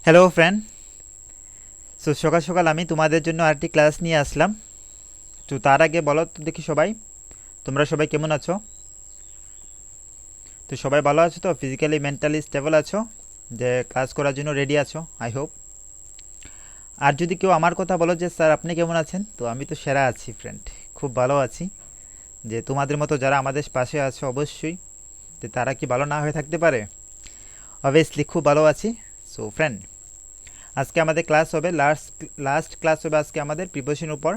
Hello friend. সকাল সকাল আমি তোমাদের জন্য আরেকটি ক্লাস নিয়ে আসলাম। তো তার আগে বলো তো দেখি সবাই, তোমরা সবাই কেমন আছো? তো সবাই ভালো আছো তো? ফিজিক্যালি মেন্টালি স্টেবল আছো? যে ক্লাস করার জন্য রেডি আছো আই হোপ। আর যদি কেউ আমার কথা বলো যে স্যার আপনি কেমন আছেন, তো আমি তো সেরা আছি ফ্রেন্ড, খুব ভালো আছি। যে তোমাদের মতো যারা আমাদের পাশে আছো অবশ্যই, তো তারা কি ভালো না হয়ে থাকতে পারে? অবভিয়াসলি খুব ভালো আছি। সো ফ্রেন্ড, আজকে আমাদের ক্লাস হবে লাস্ট ক্লাস হবে আজকে আমাদের প্রিপারেশনের উপর।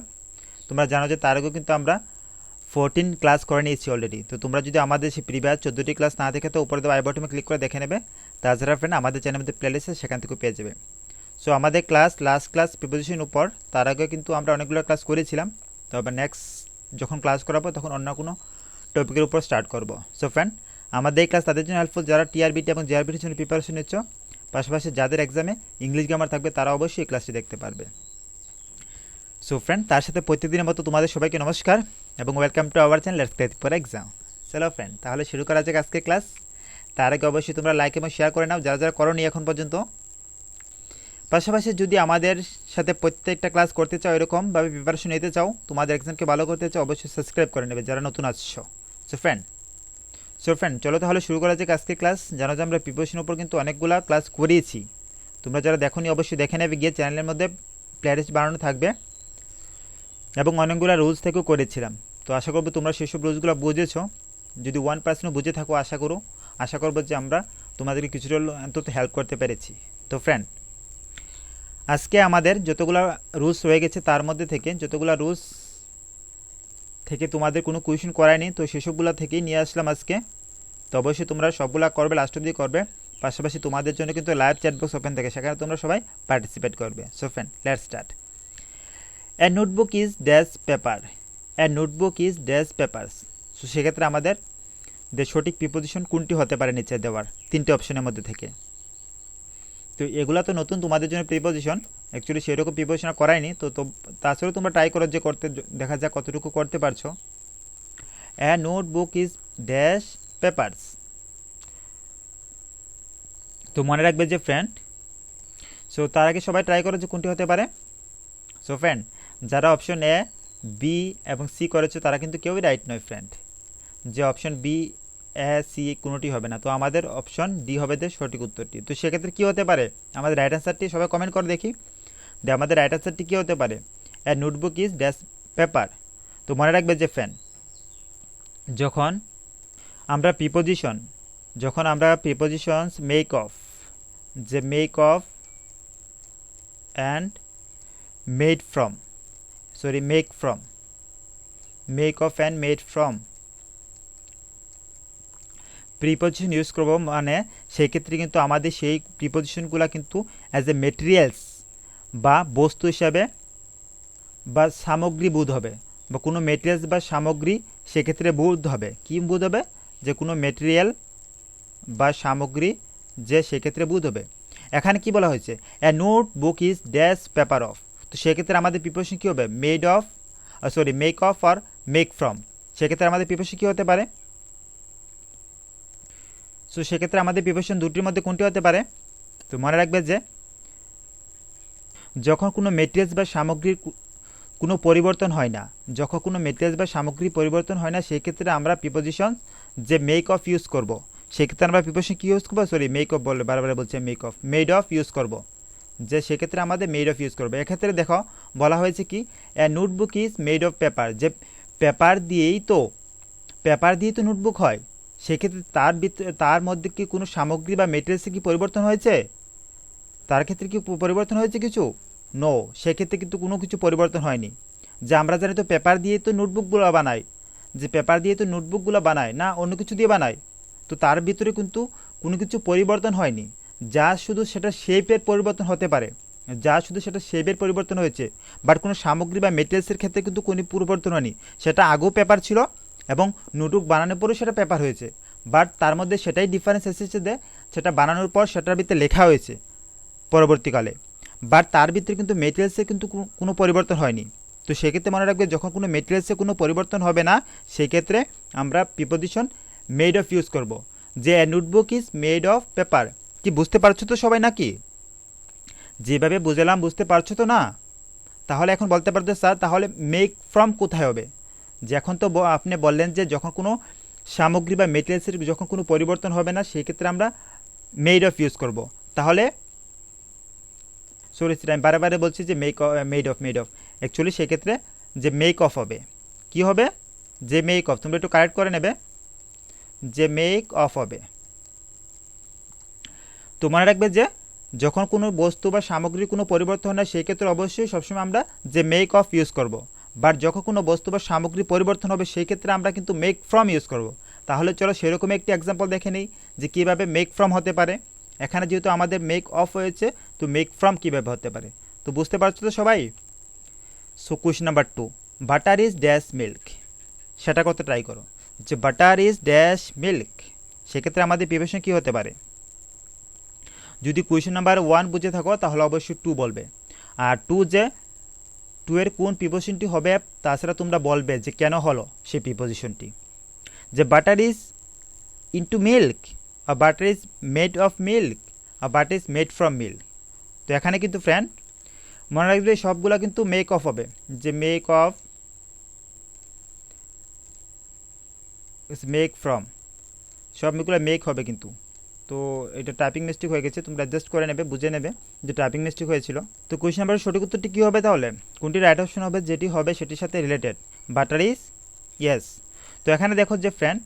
তোমরা জানো যে তার আগেও কিন্তু আমরা 14 ক্লাস করে নিয়েছি অলরেডি। তো তোমরা যদি আমাদের সেই প্রিভিয়াস 14টি ক্লাস না দেখে তো উপরে দেওয়া আই বাটনে ক্লিক করে দেখে নেবে। তাছাড়া ফ্রেন্ড আমাদের চ্যানেলের মধ্যে প্লেলিস্ট আছে, সেখান থেকে পেয়ে যাবে। সো আমাদের লাস্ট ক্লাস প্রিপোজিশন উপর, তার আগে কিন্তু আমরা অনেকগুলো ক্লাস করেছিলাম। তো আবার নেক্সট যখন ক্লাস করাবো তখন অন্য কোনো টপিকের উপর স্টার্ট করব। সো ফ্রেন্ড, আমাদের এই ক্লাস তাদের জন্য হেল্পফুল যারা টিআরবিটি এবং জেআরবিটির জন্য প্রিপারেশন নিচ্ছ, পাশাপাশি যাদের এক্সামে ইংলিশ গ্রামার থাকবে তারা অবশ্যই এই ক্লাসটি দেখতে পারবে। সো ফ্রেন্ড, তার সাথে প্রত্যেকদিনের মতো তোমাদের সবাইকে নমস্কার এবং welcome to our channel let's crack for exam. চলো ফ্রেন্ড, তাহলে শুরু করা যাক আজকে ক্লাস। তার আগে অবশ্যই তোমরা লাইক এবং শেয়ার করে নাও যারা যারা করোনি এখন পর্যন্ত। পাশাপাশি যদি আমাদের সাথে প্রত্যেকটা ক্লাস করতে চাও, এরকমভাবে প্রিপারেশন নিতে চাও, তোমাদের এক্সামকে ভালো করতে চাও, অবশ্যই সাবস্ক্রাইব করে নেবে যারা নতুন আসছো। সো ফ্রেন্ড চলো তাহলে শুরু করা যাক আজকে ক্লাস। জানো যে আমরা প্রিপারেশনের উপর কিন্তু অনেকগুলো ক্লাস করিয়েছি। তোমরা যারা দেখোনি অবশ্যই দেখে নেবে গিয়ে, চ্যানেলের মধ্যে প্লেলিস্ট বানানো থাকবে এবং অনেকগুলো রুলস থেকেও করেছিলাম। তো আশা করবো তোমরা সেসব রুলসগুলো বুঝেছো। যদি 1% বুঝে থাকো আশা করবো যে আমরা তোমাদেরকে কিছুটা অন্তত হেল্প করতে পেরেছি। তো ফ্রেন্ড, আজকে আমাদের যতগুলো রুলস রয়ে গেছে তার মধ্যে থেকে যতগুলো রুলস থেকে তোমাদের কোনো কোয়েশ্চেন করায়নি, তো সেসবগুলো থেকেই নিয়ে আসলাম আজকে। তো অবশ্যই তোমরা সবগুলো করবে, লাস্ট অবধি করবে। পাশাপাশি তোমাদের জন্য কিন্তু লাইভ চ্যাট বক্স ওপেন থাকে, সেখানে তোমরা সবাই পার্টিসিপেট করবে। So friend, let's start. A notebook is dash paper. A notebook is dash papers. So সেক্ষেত্রে আমাদের সঠিক প্রিপোজিশন কোনটি হতে পারে নিচে দেওয়ার তিনটে অপশনের মধ্যে থেকে? তো এগুলো তো নতুন তোমাদের জন্য প্রিপোজিশন, অ্যাকচুয়ালি সেরকম প্রিপোজিশন করায়নি। তো তাছাড়াও তোমরা ট্রাই করো যে করতে, দেখা যাক কতটুকু করতে পারছো। A notebook is dash papers. তো মনে রাখবে যে ফ্রেন্ড, সো তার আগে সবাই ট্রাই করো যে কোনটি হতে পারে। সো ফ্রেন্ড, যারা অপশন এ, বি এবং সি করেছো তারা কিন্তু কেউই রাইট নয় ফ্রেন্ড। যে অপশন বি, এ, সি কোনোটি হবে না। তো আমাদের অপশন ডি হবে যে সঠিক উত্তরটি। তো সেক্ষেত্রে কী হতে পারে আমাদের রাইট অ্যান্সারটি? সবাই কমেন্ট করে দেখি যে আমাদের রাইট অ্যান্সারটি কী হতে পারে। A notebook is dash paper. তো মনে রাখবে যে ফ্রেন্ড, যখন আমরা প্রিপোজিশনস মেক অফ, যে make of and made from, make of and made from preposition use করবো, মানে সেই ক্ষেত্রে কিন্তু আমাদের সেই প্রিপোজিশনগুলো কিন্তু অ্যাজ এ মেটেরিয়ালস বা বস্তু হিসাবে বা সামগ্রী বোধ হবে, বা কোনো মেটেরিয়ালস বা সামগ্রী সেক্ষেত্রে বোধ হবে। কি বোধ হবে? যে কোনো মেটেরিয়াল বা সামগ্রী যে সেক্ষেত্রে বোধ হবে। এখানে কি বলা হয়েছে? A note book is dash paper of. তো সেক্ষেত্রে আমাদের প্রিপোজিশন কী হবে? মেক অফ আর মেক ফ্রম। সেক্ষেত্রে আমাদের প্রিপোজিশন কী হতে পারে? সো সেক্ষেত্রে আমাদের প্রিপোজিশন দুটির মধ্যে কোনটি হতে পারে? তো মনে রাখবে যে যখন কোনো মেটেরিয়ালস বা সামগ্রীর কোনো পরিবর্তন হয় না, সেই ক্ষেত্রে আমরা প্রিপোজিশন যে মেক অফ ইউজ করব, সেক্ষেত্রে আমরা প্রিপোজিশন কী ইউজ করবো? মেক অফ বলে বারবার বলছে মেড অফ ইউজ করব। যে সেক্ষেত্রে আমাদের মেড অফ ইউজ করবো। এক্ষেত্রে দেখো বলা হয়েছে কি, a notebook is made of paper. যে পেপার দিয়েই তো নোটবুক হয়। সেক্ষেত্রে তার মধ্যে কি কোনো সামগ্রী বা মেটেরিয়ালসে কি পরিবর্তন হয়েছে? তার ক্ষেত্রে কি পরিবর্তন হয়েছে কিছু? নো, সেক্ষেত্রে কিন্তু কোনো কিছু পরিবর্তন হয়নি। যে আমরা জানি তো পেপার দিয়ে তো নোটবুকগুলো বানায়, না অন্য কিছু দিয়ে বানায়। তো তার ভিতরে কিন্তু কোনো কিছু পরিবর্তন হয়নি, যা শুধু সেটা শেপের পরিবর্তন হতে পারে, হয়েছে। বাট কোনো সামগ্রী বা মেটেরিয়ালসের ক্ষেত্রে কিন্তু কোনো পরিবর্তন হয়নি। সেটা আগেও পেপার ছিল এবং নোটবুক বানানোর পরেও সেটা পেপার হয়েছে। বাট তার মধ্যে সেটাই ডিফারেন্স এসেছে যে সেটা বানানোর পর সেটার ভিতরে লেখা হয়েছে পরবর্তীকালে। বাট তার ভিতরে কিন্তু মেটেরিয়ালসে কিন্তু কোনো পরিবর্তন হয়নি। তো সেক্ষেত্রে মনে রাখবে, যখন কোনো মেটেরিয়ালসে কোনো পরিবর্তন হবে না, সেক্ষেত্রে আমরা প্রিপোজিশন মেড অফ ইউজ করব। যে a notebook is made of paper. কি বুঝতে পারছো তো সবাই নাকি? যেভাবে বুঝালাম বুঝতে পারছো তো না? তাহলে এখন বলতে পারতো স্যার তাহলে মেক ফ্রম কোথায় হবে? যে এখন তো আপনি বললেন যে যখন কোনো সামগ্রী বা মেটেরিয়ালসের যখন কোনো পরিবর্তন হবে না সেই ক্ষেত্রে আমরা মেড অফ ইউজ করব। তাহলে সরি আমি বারে বারে বলছি যে মেড অফ অ্যাকচুয়ালি সেক্ষেত্রে যে মেক অফ হবে কি হবে? যে মেক অফ, তোমরা একটু কারেক্ট করে নেবে, যে মেক অফ হবে। তো মনে রাখবে যে যখন কোনো বস্তু বা সামগ্রীর কোনো পরিবর্তন হয় সেই ক্ষেত্রে অবশ্যই সবসময় আমরা যে মেক অফ ইউজ করব। বাট যখন কোনো বস্তু বা সামগ্রী পরিবর্তন হবে সেই ক্ষেত্রে আমরা কিন্তু মেক ফ্রম ইউজ করব। তাহলে চলো সেরকম একটি এক্সাম্পল দেখে নিই যে কীভাবে মেক ফ্রম হতে পারে। এখানে যেহেতু আমাদের মেক অফ হয়েছে তো মেক ফ্রম কীভাবে হতে পারে তো বুঝতে পারছো তো সবাই? So question number 2, butter is dash milk, সেটা করতে ট্রাই করো যে বাটার ইজ ড্যাশ মিল্ক। সেক্ষেত্রে আমাদের প্রিপারেশন কী হতে পারে? যদি কোয়েশ্চন নাম্বার 1 বুঝে থাকো তাহলে অবশ্যই 2 বলবে, আর 2 যে 2 এর কোন প্রিপোজিশনটি হবে তাছাড়া তোমরা বলবে যে কেন হলো সেই প্রিপোজিশনটি। যে বাটার ইজ ইনটু মিল্ক, আর butter is made of milk, আর butter is made from milk. তো এখানে কিন্তু ফ্রেন্ড মনে রাখবে সবগুলো কিন্তু মেক অফ হবে, যে মেক অফ মেক ফ্রম সবগুলো মেক হবে কিন্তু। তো এটা টাইপিং মিস্টেক হয়ে গেছে, তোমরা অ্যাডজাস্ট করে নেবে, বুঝে নেবে যে টাইপিং মিস্টেক হয়েছিল। তো কোয়েশ্চন নাম্বারের সঠিক উত্তরটি কী হবে তাহলে? কোনটি রাইট অপশন হবে? যেটি হবে সেটির সাথে রিলেটেড, বাটার ইজ ইয়েস। তো এখানে দেখো যে ফ্রেন্ড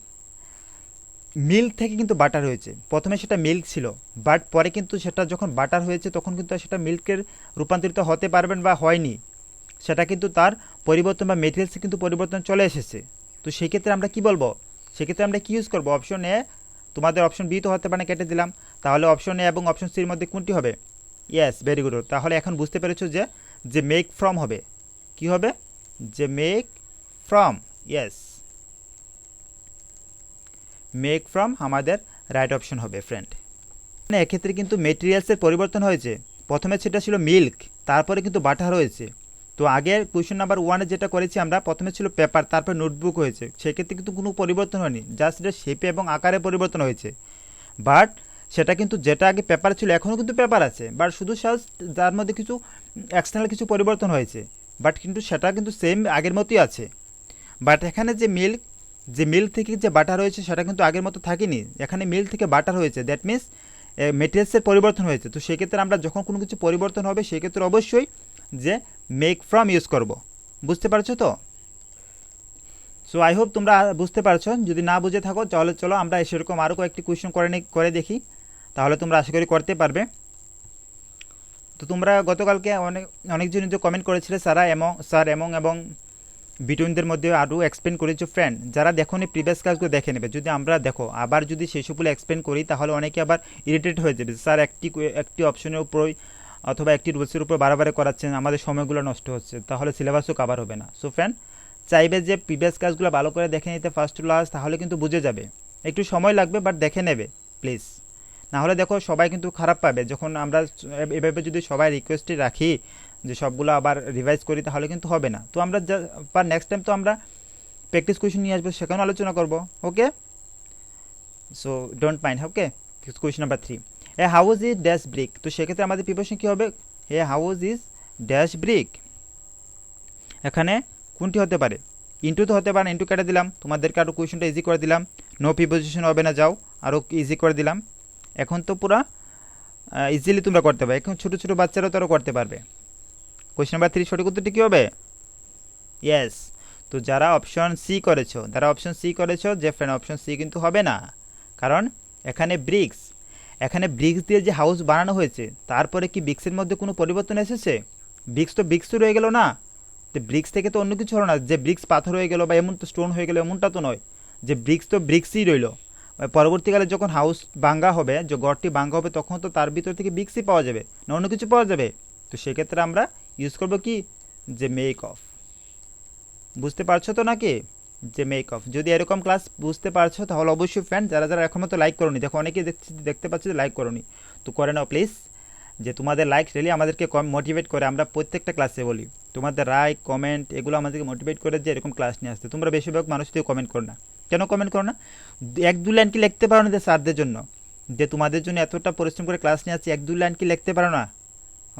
মিল্ক থেকে কিন্তু বাটার হয়েছে, প্রথমে সেটা মিল্ক ছিল বাট পরে কিন্তু সেটা যখন বাটার হয়েছে তখন কিন্তু সেটা মিল্কের রূপান্তরিত হতে পারবেন বা হয়নি, সেটা কিন্তু তার পরিবর্তন বা মেটেরিয়ালসে কিন্তু পরিবর্তন চলে এসেছে। তো সেক্ষেত্রে আমরা কি বলবো? সেক্ষেত্রে আমরা কি ইউজ করবো? অপশন এ, তোমাদের অপশন বি তো হতে পারে, কেটে দিলাম। তাহলে অপশন এ এবং অপশন সির মধ্যে কোনটি হবে? Yes, very good. তাহলে এখন বুঝতে পেরেছো যে যে মেক ফ্রম হবে, কি হবে? যে make from, yes, make from আমাদের রাইট অপশন হবে ফ্রেন্ড। মানে এক্ষেত্রে কিন্তু মেটেরিয়ালসের পরিবর্তন হয়েছে, প্রথমে সেটা ছিল মিল্ক, তারপরে কিন্তু বাটার হয়েছে। তো আগের কোয়েশ্চন নাম্বার 1-এ যেটা করেছি আমরা, প্রথমে ছিল পেপার, তারপর নোটবুক হয়েছে, সেক্ষেত্রে কিন্তু কোনো পরিবর্তন হয়নি, জাস্ট এটা শেপে এবং আকারে পরিবর্তন হয়েছে। বাট সেটা কিন্তু যেটা আগে পেপার ছিল এখনও কিন্তু পেপার আছে, বাট শুধু জাস্ট যার মধ্যে কিছু এক্সটার্নাল কিছু পরিবর্তন হয়েছে, বাট কিন্তু সেটা কিন্তু সেম আগের মতোই আছে। বাট এখানে যে মিল্ক থেকে যে বাটার হয়েছে সেটা কিন্তু আগের মতো থাকেনি, এখানে মিল্ক থেকে বাটার হয়েছে, দ্যাট মিনস মেটেরিয়ালসের পরিবর্তন হয়েছে। তো সেক্ষেত্রে আমরা যখন কোনো কিছু পরিবর্তন হবে সেক্ষেত্রে অবশ্যই যে মেক ফ্রম ইউজ করব। বুঝতে পারছো তো? সো আই হোপ তোমরা বুঝতে পারছো। যদি না বুঝে থাকো তাহলে চলো আমরা সেরকম আরও কয়েকটি কোয়েশ্চেন করে দেখি, তাহলে তোমরা আশা করি করতে পারবে। তো তোমরা গতকালকে অনেকজন যে কমেন্ট করেছিলে স্যার এবং বিটুইনদের মধ্যে আরও এক্সপ্লেন করেছো ফ্রেন্ড, যারা দেখো নি প্রিভিয়াস ক্লাসগুলো দেখে নেবে। যদি আমরা দেখো আবার যদি সেই সবগুলো এক্সপ্লেন করি তাহলে অনেকে আবার ইরিটেট হয়ে যাবে, স্যার একটি অপশনের উপরই অথবা একটি রুলসের উপর বারবার করাচ্ছেন, আমাদের সময়গুলো নষ্ট হচ্ছে, তাহলে সিলেবাসও কভার হবে না। সো ফ্রেন্ড চাইবে যে প্রিভিয়াস ক্লাসগুলো ভালো করে দেখে নিতে ফার্স্ট টু লাস্ট, তাহলে কিন্তু বুঝে যাবে। একটু সময় লাগবে বাট দেখে নেবে প্লিজ, নাহলে দেখো সবাই কিন্তু খারাপ পাবে। যখন আমরা এভাবে যদি সবাই রিকোয়েস্টে রাখি যে সবগুলো আবার রিভাইজ করি তাহলে কিন্তু হবে না। তো আমরা নেক্সট টাইম তো আমরা প্র্যাকটিস কোয়েশ্চেন নিয়ে আসবো, সেখানে আলোচনা করবো। Okay, so don't mind. Okay, question number 3, a house is dash brick. তো সেক্ষেত্রে আমাদের প্রিপারেশন কী হবে? A house is dash brick, এখানে কোনটি হতে পারে? ইন্টু তো হতে পারে, ইন্টু কেটে দিলাম, তোমাদেরকে আরও কোয়েশ্চনটা ইজি করে দিলাম, নো প্রিপোজিশন হবে না, যাও আরও ইজি করে দিলাম। এখন তো পুরা ইজিলি তোমরা করতে পারবে, এখন ছোটো ছোটো বাচ্চারাও তারও করতে পারবে। কোয়েশ্চন নাম্বার 3 সঠিক উত্তরটি কী হবে? ইয়েস। তো যারা অপশন সি করেছো যে ফ্রেন্ড অপশন সি কিন্তু হবে না, কারণ এখানে ব্রিক্স দিয়ে যে হাউস বানানো হয়েছে তারপরে কি ব্রিক্সের মধ্যে কোনো পরিবর্তন এসেছে? ব্রিক্সই রয়ে গেল না, তো ব্রিক্স থেকে তো অন্য কিছু হলো না, যে ব্রিক্স পাথর হয়ে গেল বা এমন তো স্টোন হয়ে গেল এমনটা তো নয়, যে ব্রিক্সই রইল। পরবর্তীকালে যখন হাউস ভাঙ্গা হবে, যে গড়টি ভাঙ্গা হবে তখন তো তার ভিতর থেকে ব্রিক্সই পাওয়া যাবে না অন্য কিছু পাওয়া যাবে। তো সেক্ষেত্রে আমরা ইউজ করবো কি? যে মেক অফ। বুঝতে পারছো তো নাকি? যে মেক অফ। যদি এরকম ক্লাস বুঝতে পারছো তাহলে অবশ্যই ফ্রেন্ড যারা এখনও তো লাইক করোনি, দেখো অনেকেই দেখতে পাচ্ছি যে লাইক করোনি, তো করে নাও প্লিজ। যে তোমাদের লাইক রিয়েলি আমাদেরকে মোটিভেট করে, আমরা প্রত্যেকটা ক্লাসে বলি তোমাদের লাইক কমেন্ট এগুলো আমাদেরকে মোটিভেট করে যে এরকম ক্লাস নিয়ে আসতে। তোমরা বেশিরভাগ মানুষ থেকে কমেন্ট করো না, কেন কমেন্ট করো না? 1-2 লাইন কি লিখতে পারো না যে স্যারদের জন্য, যে তোমাদের জন্য এতটা পরিশ্রম করে ক্লাস নিয়ে আসছি, 1-2 লাইন কি লিখতে পারো না?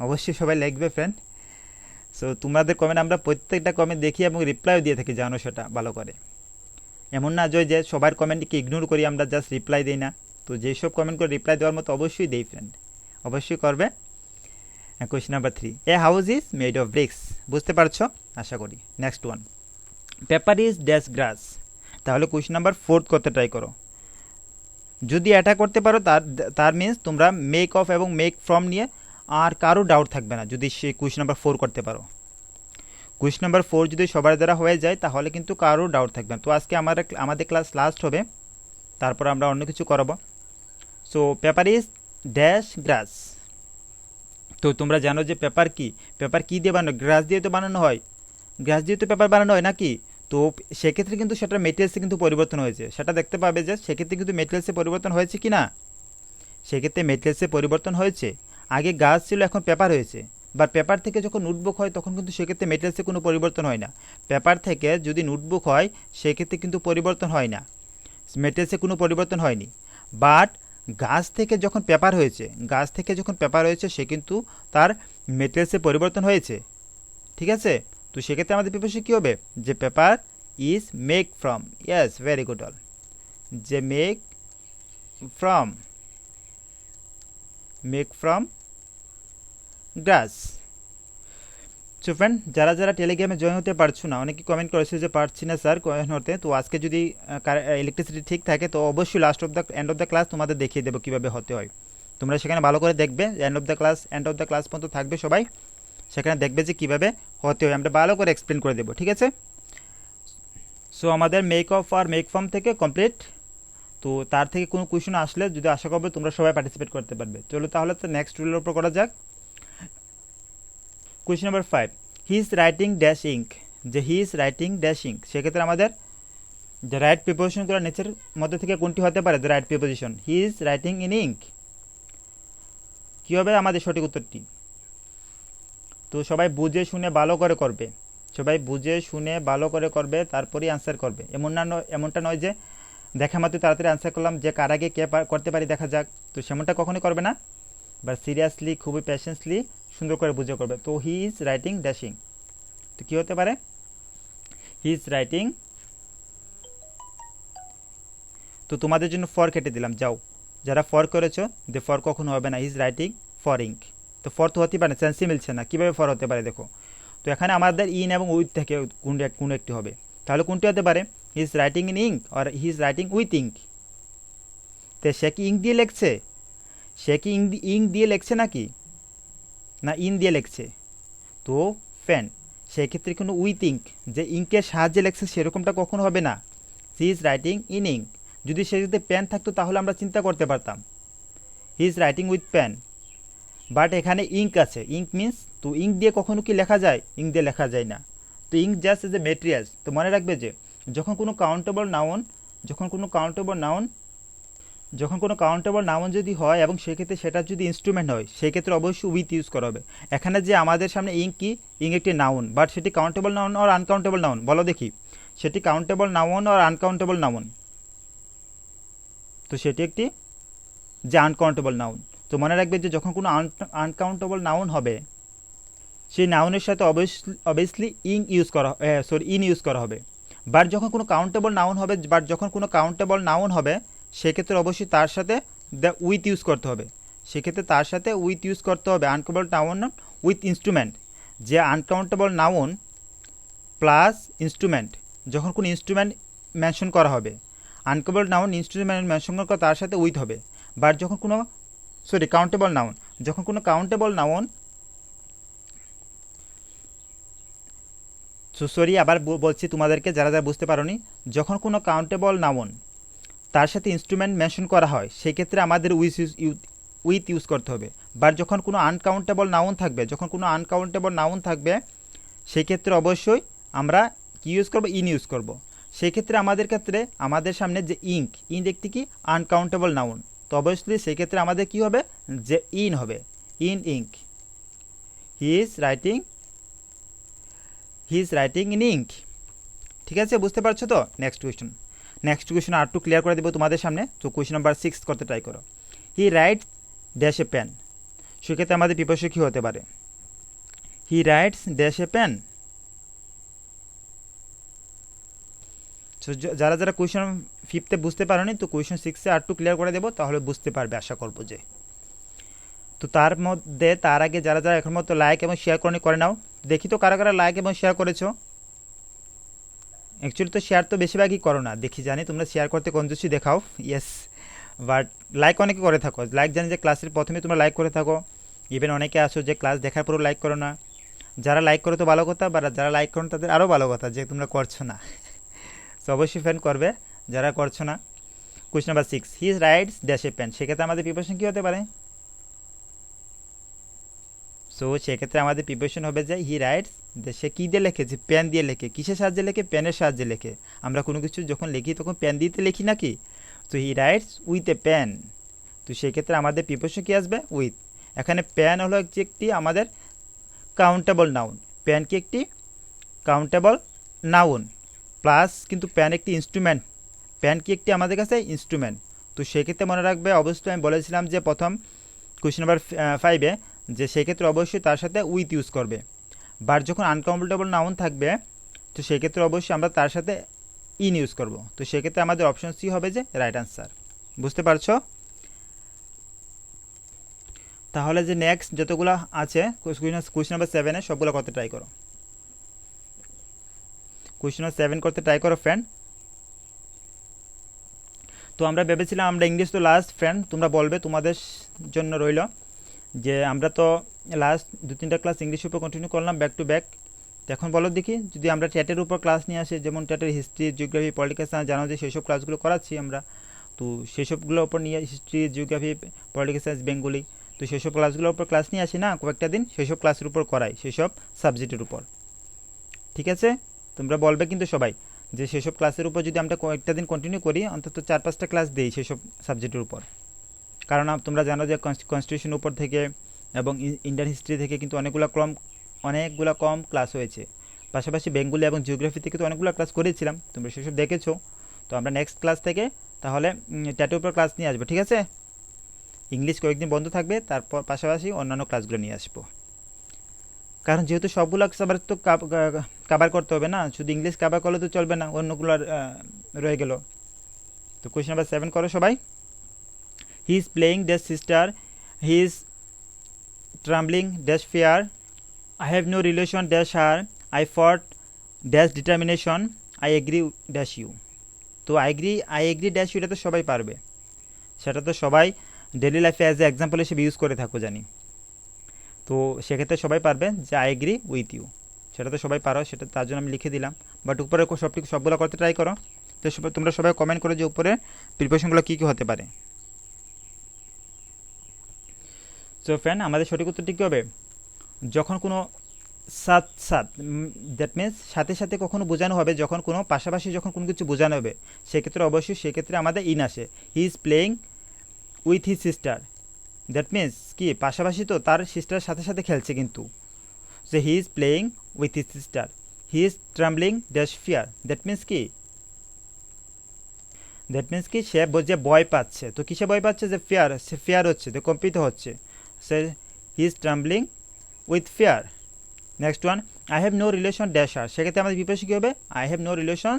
অবশ্যই সবাই লিখবে ফ্রেন্ড। সো তোমাদের কমেন্ট আমরা প্রত্যেকটা কমেন্ট দেখি এবং রিপ্লাইও দিয়ে থাকি, জানো সেটা ভালো করে। এমন না যে সবার কমেন্টকে ইগনোর করি, আমরা জাস্ট রিপ্লাই দিই না। তো যেসব কমেন্ট করে রিপ্লাই দেওয়ার মতো অবশ্যই দেই ফ্রেন্ড, অবশ্যই করবে। Question number 3, a house is made of bricks. বুঝতে পারছো আশা করি। Next one, paper is dash grass. তাহলে কোয়েশ্চেন নাম্বার 4 করতে ট্রাই করো। যদি এটা করতে পারো তার মিনস তোমরা মেক অফ এবং মেক ফ্রম নিয়ে আর কারো ডাউট থাকবে না, যদি সেই কোয়েশ্চেন নাম্বার 4 করতে পারো। কোয়েশ্চেন নাম্বার 4 যদি সবার দ্বারা হয়ে যায় তাহলে কিন্তু কারো ডাউট থাকবে না। তো আজকে আমাদের ক্লাস লাস্ট হবে, তারপর আমরা অন্য কিছু করাবো। সো পেপার ইজ ড্যাশ গ্রাস। তো তোমরা জানো যে পেপার কি দিয়ে বানানো? গ্রাস দিয়ে তো বানানো হয়, গ্রাস দিয়ে তো পেপার বানানো হয় নাকি? তো সেক্ষেত্রে কিন্তু সেটার মেটেরিয়ালসে কিন্তু পরিবর্তন হয়েছে, সেটা দেখতে পাবে যে সেক্ষেত্রে কিন্তু মেটেরিয়ালসে পরিবর্তন হয়েছে কি না। সেক্ষেত্রে মেটেরিয়ালসে পরিবর্তন হয়েছে। আগে গাছ ছিল, এখন পেপার হয়েছে। বা পেপার থেকে যখন নোটবুক হয় তখন কিন্তু সেক্ষেত্রে মেটেরিয়ালসে কোনো পরিবর্তন হয় না। পেপার থেকে যদি নোটবুক হয় সেক্ষেত্রে কিন্তু পরিবর্তন হয় না, মেটেরিয়ালসে কোনো পরিবর্তন হয়নি। বাট গাছ থেকে যখন পেপার হয়েছে সে কিন্তু তার মেটেরিয়ালসে পরিবর্তন হয়েছে। ঠিক আছে? তো সেক্ষেত্রে আমাদের প্রিপারেশন কী হবে? যে paper is make from, yes very good all, যে make from grass. So friend, যারা টেলিগ্রামে জয়েন হতে পারছো না, অনেকে কমেন্ট করেছে যে পারছি না স্যার জয়েন হতে। তো আজকে যদি ইলেকট্রিসিটি ঠিক থাকে তো অবশ্যই এন্ড অফ দ্য ক্লাস তোমাদের দেখিয়ে দেবো কীভাবে হতে হয়। তোমরা সেখানে ভালো করে দেখবে, এন্ড অফ দ্য ক্লাস পর্যন্ত থাকবে সবাই, সেখানে দেখবে যে কীভাবে হতে হয়, আমরা ভালো করে এক্সপ্লেন করে দেবো। ঠিক আছে? সো আমাদের মেক অফ আর মেক ফর্ম থেকে কমপ্লিট। তো তার থেকে কোনো কোয়েশন আসলে যদি আশা করবে তোমরা সবাই পার্টিসিপেট করতে পারবে। চলো তাহলে তো নেক্সট রুলের উপর করা যাক। Question number 5, he is writing dash ink. যে he is writing dash ink, সেক্ষেত্রে আমাদের যে রাইট প্রিপোজিশনগুলো নিচের মধ্যে থেকে কোনটি হতে পারে? The right preposition, he is writing in ink. কী হবে আমাদের সঠিক উত্তরটি? তো সবাই বুঝে শুনে ভালো করে করবে, তারপরেই আনসার করবে। এমনটা নয় যে দেখা মাত্র তাড়াতাড়ি আনসার করলাম, যে কার আগে কে করতে পারি দেখা যাক। তো সেমনটা কখনোই করবে না, বা সিরিয়াসলি খুবই পেশেন্সলি সুন্দর করে বুঝে করবে। তো হি ইজ রাইটিং ড্যাশিং, তো কী হতে পারে? হি ইজ রাইটিং, তো তোমাদের জন্য ফর কেটে দিলাম, যাও যারা ফর করেছো যে ফর কখনো হবে না, he is writing for ink. তো ফর তো হতেই পারে, সেন্সই মিলছে না, কীভাবে ফর হতে পারে দেখো। তো এখানে আমাদের ইন এবং উইথ থেকে কোনো একটি হবে, তাহলে কোনটি হতে পারে? He is writing in ink আর he is writing with ink. তো সে কি ইঙ্ক দিয়ে লিখছে? ইঙ্ক দিয়ে লিখছে নাকি না ইন দিয়ে লিখছে? তো ফ্যান সেক্ষেত্রে কোনো উইথ ইঙ্ক, যে ইঙ্কের সাহায্যে লেখছে সেরকমটা কখনো হবে না। He is writing in ink. যদি পেন থাকতো তাহলে আমরা চিন্তা করতে পারতাম, he is writing with pen. But এখানে ইঙ্ক আছে, ইঙ্ক মিন্স, তো ইঙ্ক দিয়ে কখনো কি লেখা যায়? ইঙ্ক দিয়ে লেখা যায় না। তো ink just as a materials. তো মনে রাখবে যে যখন কোনো কাউন্টেবল নাউন যদি হয় এবং সেক্ষেত্রে সেটা যদি ইনস্ট্রুমেন্ট হয় সেক্ষেত্রে অবশ্যই উইথ ইউজ করা হবে। এখানে যে আমাদের সামনে ইঙ্ক কি, ইঙ্ক একটি নাউন, বাট সেটি কাউন্টেবল নাউন আর আনকাউন্টেবল নাউন? বলো দেখি, সেটি কাউন্টেবল নাউন আর আনকাউন্টেবল নাউন? তো সেটি একটি যে আনকাউন্টেবল নাউন। তো মনে রাখবে যে যখন কোনো আনকাউন্টেবল নাউন হবে সেই নাউনের সাথে অবভিয়াসলি ইন ইউজ করা হবে। বাট যখন কোনো কাউন্টেবল নাউন হবে সেক্ষেত্রে অবশ্যই তার সাথে দ্য উইথ ইউজ করতে হবে। আনকাউন্টেবল নাউন উইথ ইনস্ট্রুমেন্ট, যে আনকাউন্টেবল নাউন প্লাস ইনস্ট্রুমেন্ট, যখন কোনো ইনস্ট্রুমেন্ট মেনশন করা হবে, আনকাউন্টেবল নাউন ইনস্ট্রুমেন্ট মেনশন করা তার সাথে উইথ হবে। বাট যখন কোনো কাউন্টেবল নাউন আবার বলছি তোমাদেরকে যারা বুঝতে পারোনি, যখন কোনো কাউন্টেবল নাউন তার সাথে ইনস্ট্রুমেন্ট মেনশন করা হয় সেক্ষেত্রে আমাদের উইথ ইউজ করতে হবে। বাট যখন কোনো আনকাউন্টেবল নাউন থাকবে সেক্ষেত্রে অবশ্যই আমরা কি ইউজ করব? ইন ইউজ করব। সেক্ষেত্রে আমাদের সামনে যে ইঙ্ক একটি কি আনকাউন্টেবল নাউন, তো অবশ্যই সেক্ষেত্রে আমাদের কি হবে? যে ইন হবে, in ink. He is writing in ink. ঠিক আছে, বুঝতে পারছো তো? নেক্সট কোয়েশ্চন আর একটু ক্লিয়ার করে দেবো তোমাদের সামনে। তো কোয়েশ্চন নাম্বার 6 করতে ট্রাই করো। He writes dash a pen. সেক্ষেত্রে আমাদের প্রিপোজিশন কি হতে পারে? He writes dash a pen. যারা যারা কোয়েশন 5-এ বুঝতে পারোনি, তো কোয়েশন 6-এ আর একটু ক্লিয়ার করে দেবো, তাহলে বুঝতে পারবে আশা করবো যে। তো তার আগে যারা যারা এখন মতো লাইক এবং শেয়ার করে নাও। দেখি তো কারা কারা লাইক এবং শেয়ার করেছো। অ্যাকচুয়ালি তো শেয়ার তো বেশিরভাগই করো না, দেখি জানি তোমরা শেয়ার করতে কঞ্জুসি দেখাও। ইয়েস, বাট লাইক অনেকে করে থাকো। লাইক জানি যে ক্লাসের প্রথমে তোমরা লাইক করে থাকো। ইভেন অনেকে আসো যে ক্লাস দেখার পরেও লাইক করো না। যারা লাইক করো তো ভালো কথা, বা যারা লাইক করো তাদের আরও ভালো কথা যে তোমরা করছো না। তো অবশ্যই ফ্যান করবে যারা করছো না। Question number 6, he writes dash a pen. সেক্ষেত্রে আমাদের প্রিপারেশন কী হতে পারে? সো সেক্ষেত্রে আমাদের প্রিপারেশন হবে যে হি রাইটস, সে কী দিয়ে লেখে? যে পেন দিয়ে লেখে। কিসের সাহায্যে লেখে? পেনের সাহায্যে লেখে। আমরা কোনো কিছু যখন লিখি তখন পেন দিতে লিখি নাকি? তো he writes with a pen. তো সেক্ষেত্রে আমাদের প্রিপোজিশন কী আসবে? উইথ। এখানে পেন হলো একটি আমাদের কাউন্টেবল নাউন। পেন কি একটি কাউন্টেবল নাউন, প্লাস কিন্তু পেন একটি ইনস্ট্রুমেন্ট। পেন কি একটি আমাদের কাছে ইনস্ট্রুমেন্ট। তো সেক্ষেত্রে মনে রাখবে, অবশ্যই আমি বলেছিলাম যে প্রথম কোয়েশ্চন নাম্বার 5-এ যে সেক্ষেত্রে অবশ্যই তার সাথে উইথ ইউজ করবে। বাট যখন আনকাউন্টেবল নাউন থাকবে, তো সেক্ষেত্রে অবশ্যই আমরা তার সাথে ইন ইউজ করব। তো সেক্ষেত্রে আমাদের অপশন সি হবে যে রাইট আনসার। বুঝতে পারছো? তাহলে যে নেক্সট যতগুলো আছে কোয়েশ্চন নাম্বার 7-এ সবগুলো করতে ট্রাই করো। কোয়েশ্চন নাম্বার 7 করতে ট্রাই করো ফ্রেন্ড। তো আমরা ভেবেছিলাম আমরা ইংলিশ তো লাস্ট ফ্রেন্ড, তোমরা বলবে, তোমাদের জন্য রইল যে আমরা তো লাস্ট 2-3টা ক্লাস ইংলিশের উপর কন্টিনিউ করলাম ব্যাক টু ব্যাক। এখন বলো দেখি, যদি আমরা টেটের উপর ক্লাস নিয়ে আসি, যেমন টেটের হিস্ট্রি, জিওগ্রাফি, পলিটিক্যাল সায়েন্স, জানো যে সেসব ক্লাসগুলো করাচ্ছি আমরা। তো সেসবগুলোর উপর নিয়ে history, geography, political science, Bengali, তো সেসব ক্লাসগুলোর উপর ক্লাস নিয়ে আসি না কয়েকটা দিন, সেসব ক্লাসের উপর করাই, সেসব সাবজেক্টের উপর। ঠিক আছে? তোমরা বলবে কিন্তু সবাই যে সেসব ক্লাসের উপর যদি আমরা কয়েকটা দিন কন্টিনিউ করি, অন্তত 4-5টা ক্লাস দিই সেসব সাবজেক্টের উপর। কারণ তোমরা জানো যে কনস্টিটিউশন উপর থেকে এবং ইন্ডিয়ান হিস্ট্রি থেকে কিন্তু অনেকগুলো কম ক্লাস হয়েছে। পাশাপাশি বেঙ্গলি এবং জিওগ্রাফি থেকে তো অনেকগুলো ক্লাস করেছিলাম, তোমরা সেসব দেখেছো। তো আমরা নেক্সট ক্লাস থেকে তাহলে ট্যাটের উপর ক্লাস নিয়ে আসবো। ঠিক আছে? ইংলিশ কয়েকদিন বন্ধ থাকবে, তারপর পাশাপাশি অন্যান্য ক্লাসগুলো নিয়ে আসবো। কারণ যেহেতু সবগুলো সবার তো কাভার করতে হবে না, শুধু ইংলিশ কাভার করলে তো চলবে না, অন্যগুলো রয়ে গেল। তো কোয়েশ্চন নাম্বার 7 করো সবাই। He is playing dash sister, he is trembling dash fear, I have no relation dash her, I fought dash determination, I agree dash you। তো I agree dash you এটা তো সবাই পারবে, সেটা তো সবাই ডেলি লাইফে অ্যাজ এ এক্সাম্পল হিসেবে ইউজ করে থাকো জানি। তো সেক্ষেত্রে সবাই পারবে যে আই এগ্রি উইথ ইউ, সেটা তো সবাই পারো, সেটা তার জন্য আমি লিখে দিলাম। বাট উপরে সবগুলো করতে ট্রাই করো। তো তোমরা সবাই কমেন্ট করো যে উপরে প্রিপারেশনগুলো কী কী হতে পারে। সো ফ্রেন্ড, আমাদের সঠিক উত্তরটি কী হবে? যখন কোনো দ্যাট মিনস সাথে সাথে কখনো বোঝানো হবে, যখন কোনো পাশাপাশি যখন কোনো কিছু বোঝানো হবে, সেক্ষেত্রে অবশ্যই সেক্ষেত্রে আমাদের ইন আসে। He is playing with his sister, that means কি পাশাপাশি তো তার সিস্টারের সাথে সাথে খেলছে কিন্তু। So he is playing with his sister, he is trembling dash fear, that means কি সে যে ভয় পাচ্ছে। তো কিসে ভয় পাচ্ছে? যে সে ফিয়ার হচ্ছে, যে কম্পিত হচ্ছে। সে he is trembling with fear. Next one, I have no relation dash her. সেক্ষেত্রে আমাদের বিপরীত কী হবে? আই হ্যাভ নো রিলেশন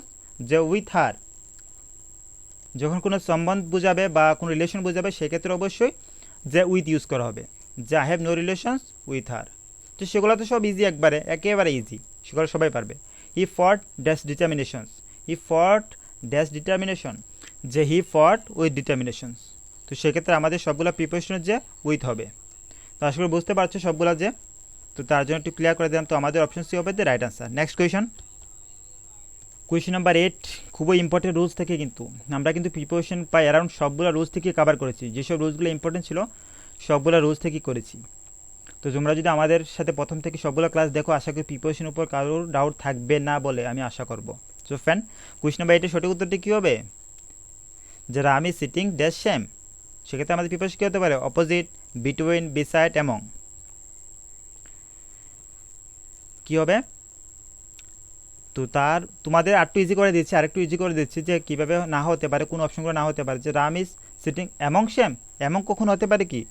যে উইথ হার। যখন কোনো সম্বন্ধ বোঝাবে বা কোনো রিলেশন বোঝাবে, সেক্ষেত্রে অবশ্যই যে উইথ ইউজ করা হবে, যে I have no relations with her. তো সেগুলো তো সব ইজি, একেবারে ইজি, সেগুলো সবাই পারবে। হি ফট ড্যাশ ডিটারমিনেশনস, হি ফট ড্যাশ ডিটারমিনেশন, যে হি ফট উইথ ডিটারমিনেশনস। তো সেক্ষেত্রে আমাদের সবগুলো প্রিপারেশনের যে উইথ হবে। তো আসলে বুঝতে পারছো সবগুলো যে, তো তার জন্য একটু ক্লিয়ার করে দিলাম। তো আমাদের অপশন সি হবে the right answer. Next question number 8 খুবই ইম্পর্টেন্ট রুলস থেকে, কিন্তু আমরা কিন্তু প্রিপারেশন পাই অ্যারাউন্ড সবগুলো রুলস থেকে কভার করেছি, যেসব রুলসগুলো ইম্পর্টেন্ট ছিল সবগুলো রুলস থেকেই করেছি। তো তোমরা যদি আমাদের সাথে প্রথম থেকে সবগুলো ক্লাস দেখো, আশা করি প্রিপারেশনের উপর কারোর ডাউট থাকবে না বলে আমি আশা করব। সো ফ্রেন্ড, কোয়েশন নাম্বার 8-এর সঠিক উত্তরটি কী হবে? যে রামি সিটিং ড্যাশ সেম। সেক্ষেত্রে আমাদের প্রিপারেশন কী হতে পারে? Opposite, between, beside, among. কী হবে? তো তোমাদের আরেকটু ইজি করে দিচ্ছি, যে কীভাবে না হতে পারে, কোন অপশনগুলো না হতে পারে। যে Ram is sitting among them, among কখন হতে পারে কি?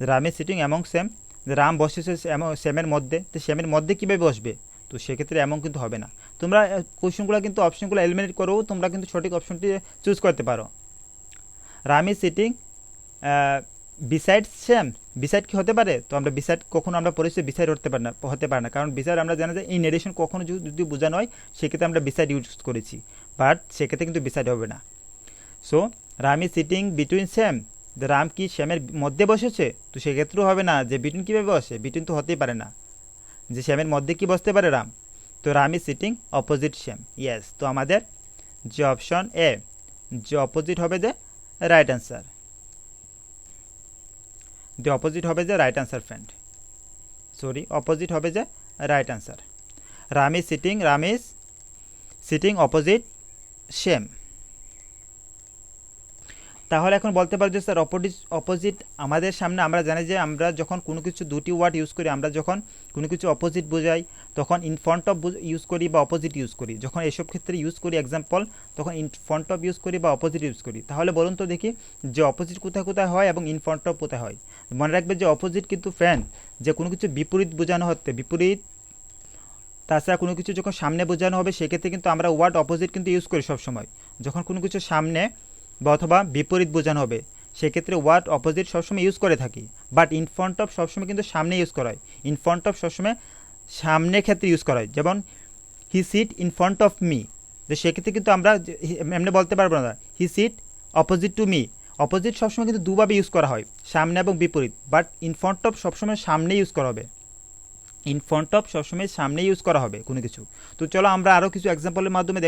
Ram is sitting among them, Ram বসেছে সেমের মধ্যে, তো সেমের মধ্যে কীভাবে বসবে, তো সেক্ষেত্রে এমন কিন্তু হবে না। তোমরা কোশ্চেনগুলো কিন্তু অপশনগুলো এলিমিনেট করেও তোমরা কিন্তু সঠিক অপশনটি চুজ করতে পারো। Ram is sitting beside them, beside কি হতে পারে, তো আমরা বিসাইড কখনো আমরা পড়েছি বিসাইড হতে পারে না, কারণ বিসাইড আমরা জানি যে ইন এডিশন কখনো যদি বোঝানো হয় সেক্ষেত্রে আমরা বিসাইড ইউজ করেছি, বাট সেক্ষেত্রে কিন্তু বিসাইড হবে না। So Ram is sitting between them, Ram কি শ্যামের মধ্যে বসেছে, তো সেক্ষেত্রেও হবে না যে বিটুইন কীভাবে বসে, বিটুইন তো হতেই পারে না, যে শ্যামের মধ্যে কি বসতে পারে রাম, তো Ram is sitting opposite Shyam, yes. তো আমাদের যে অপশন এ যে অপোজিট হবে যে রাইট অ্যান্সার, যে অপোজিট হবে যে right answer friend, sorry opposite হবে যে right answer. Ram is sitting opposite Shyam. তাহলে এখন বলতে পারো যে স্যার অপোজিট আমাদের সামনে, আমরা জানি যে আমরা যখন কোনো কিছু দুটি ওয়ার্ড ইউজ করি, আমরা যখন কোনো কিছু অপোজিট বোঝাই তখন ইন ফ্রন্ট অফ ইউজ করি বা অপোজিট ইউজ করি, যখন এসব ক্ষেত্রে ইউজ করি এক্সাম্পল তখন ইন ফ্রন্ট অফ ইউজ করি বা অপোজিট ইউজ করি। তাহলে বলুন তো দেখি যে অপোজিট কোথায় কোথায় হয় এবং ইন ফ্রন্ট অফ কোথায় হয়। মনে রাখবে যে অপোজিট কিন্তু ফ্রেন্ড যে কোনো কিছু বিপরীত বোঝানো হতে, বিপরীত তাছাড়া কোনো কিছু যখন সামনে বোঝানো হবে সেক্ষেত্রে কিন্তু আমরা ওয়ার্ড অপোজিট কিন্তু ইউজ করি সবসময়। যখন কোনো কিছু সামনে বা অথবা বিপরীত বোঝানো হবে সেক্ষেত্রে ওয়ার্ড অপোজিট সবসময় ইউজ করে থাকি, বাট ইন ফ্রন্ট অফ সবসময় কিন্তু সামনে ইউজ করা হয়। ইন ফ্রন্ট অফ সবসময় সামনের ক্ষেত্রে ইউজ করা হয়, যেমন he sit in front of me, তো সেক্ষেত্রে কিন্তু আমরা এমনি বলতে পারবো না he sit opposite to me. Opposite সবসময় কিন্তু দুভাবে ইউজ করা হয়, সামনে এবং বিপরীত, বাট ইন ফ্রন্ট অফ সবসময় সামনে ইউজ করা হবে, ইন ফ্রন্ট অফ সবসময় সামনে ইউজ করা হবে কোনো কিছু। তো চলো আমরা আরও কিছু এক্সাম্পলের মাধ্যমে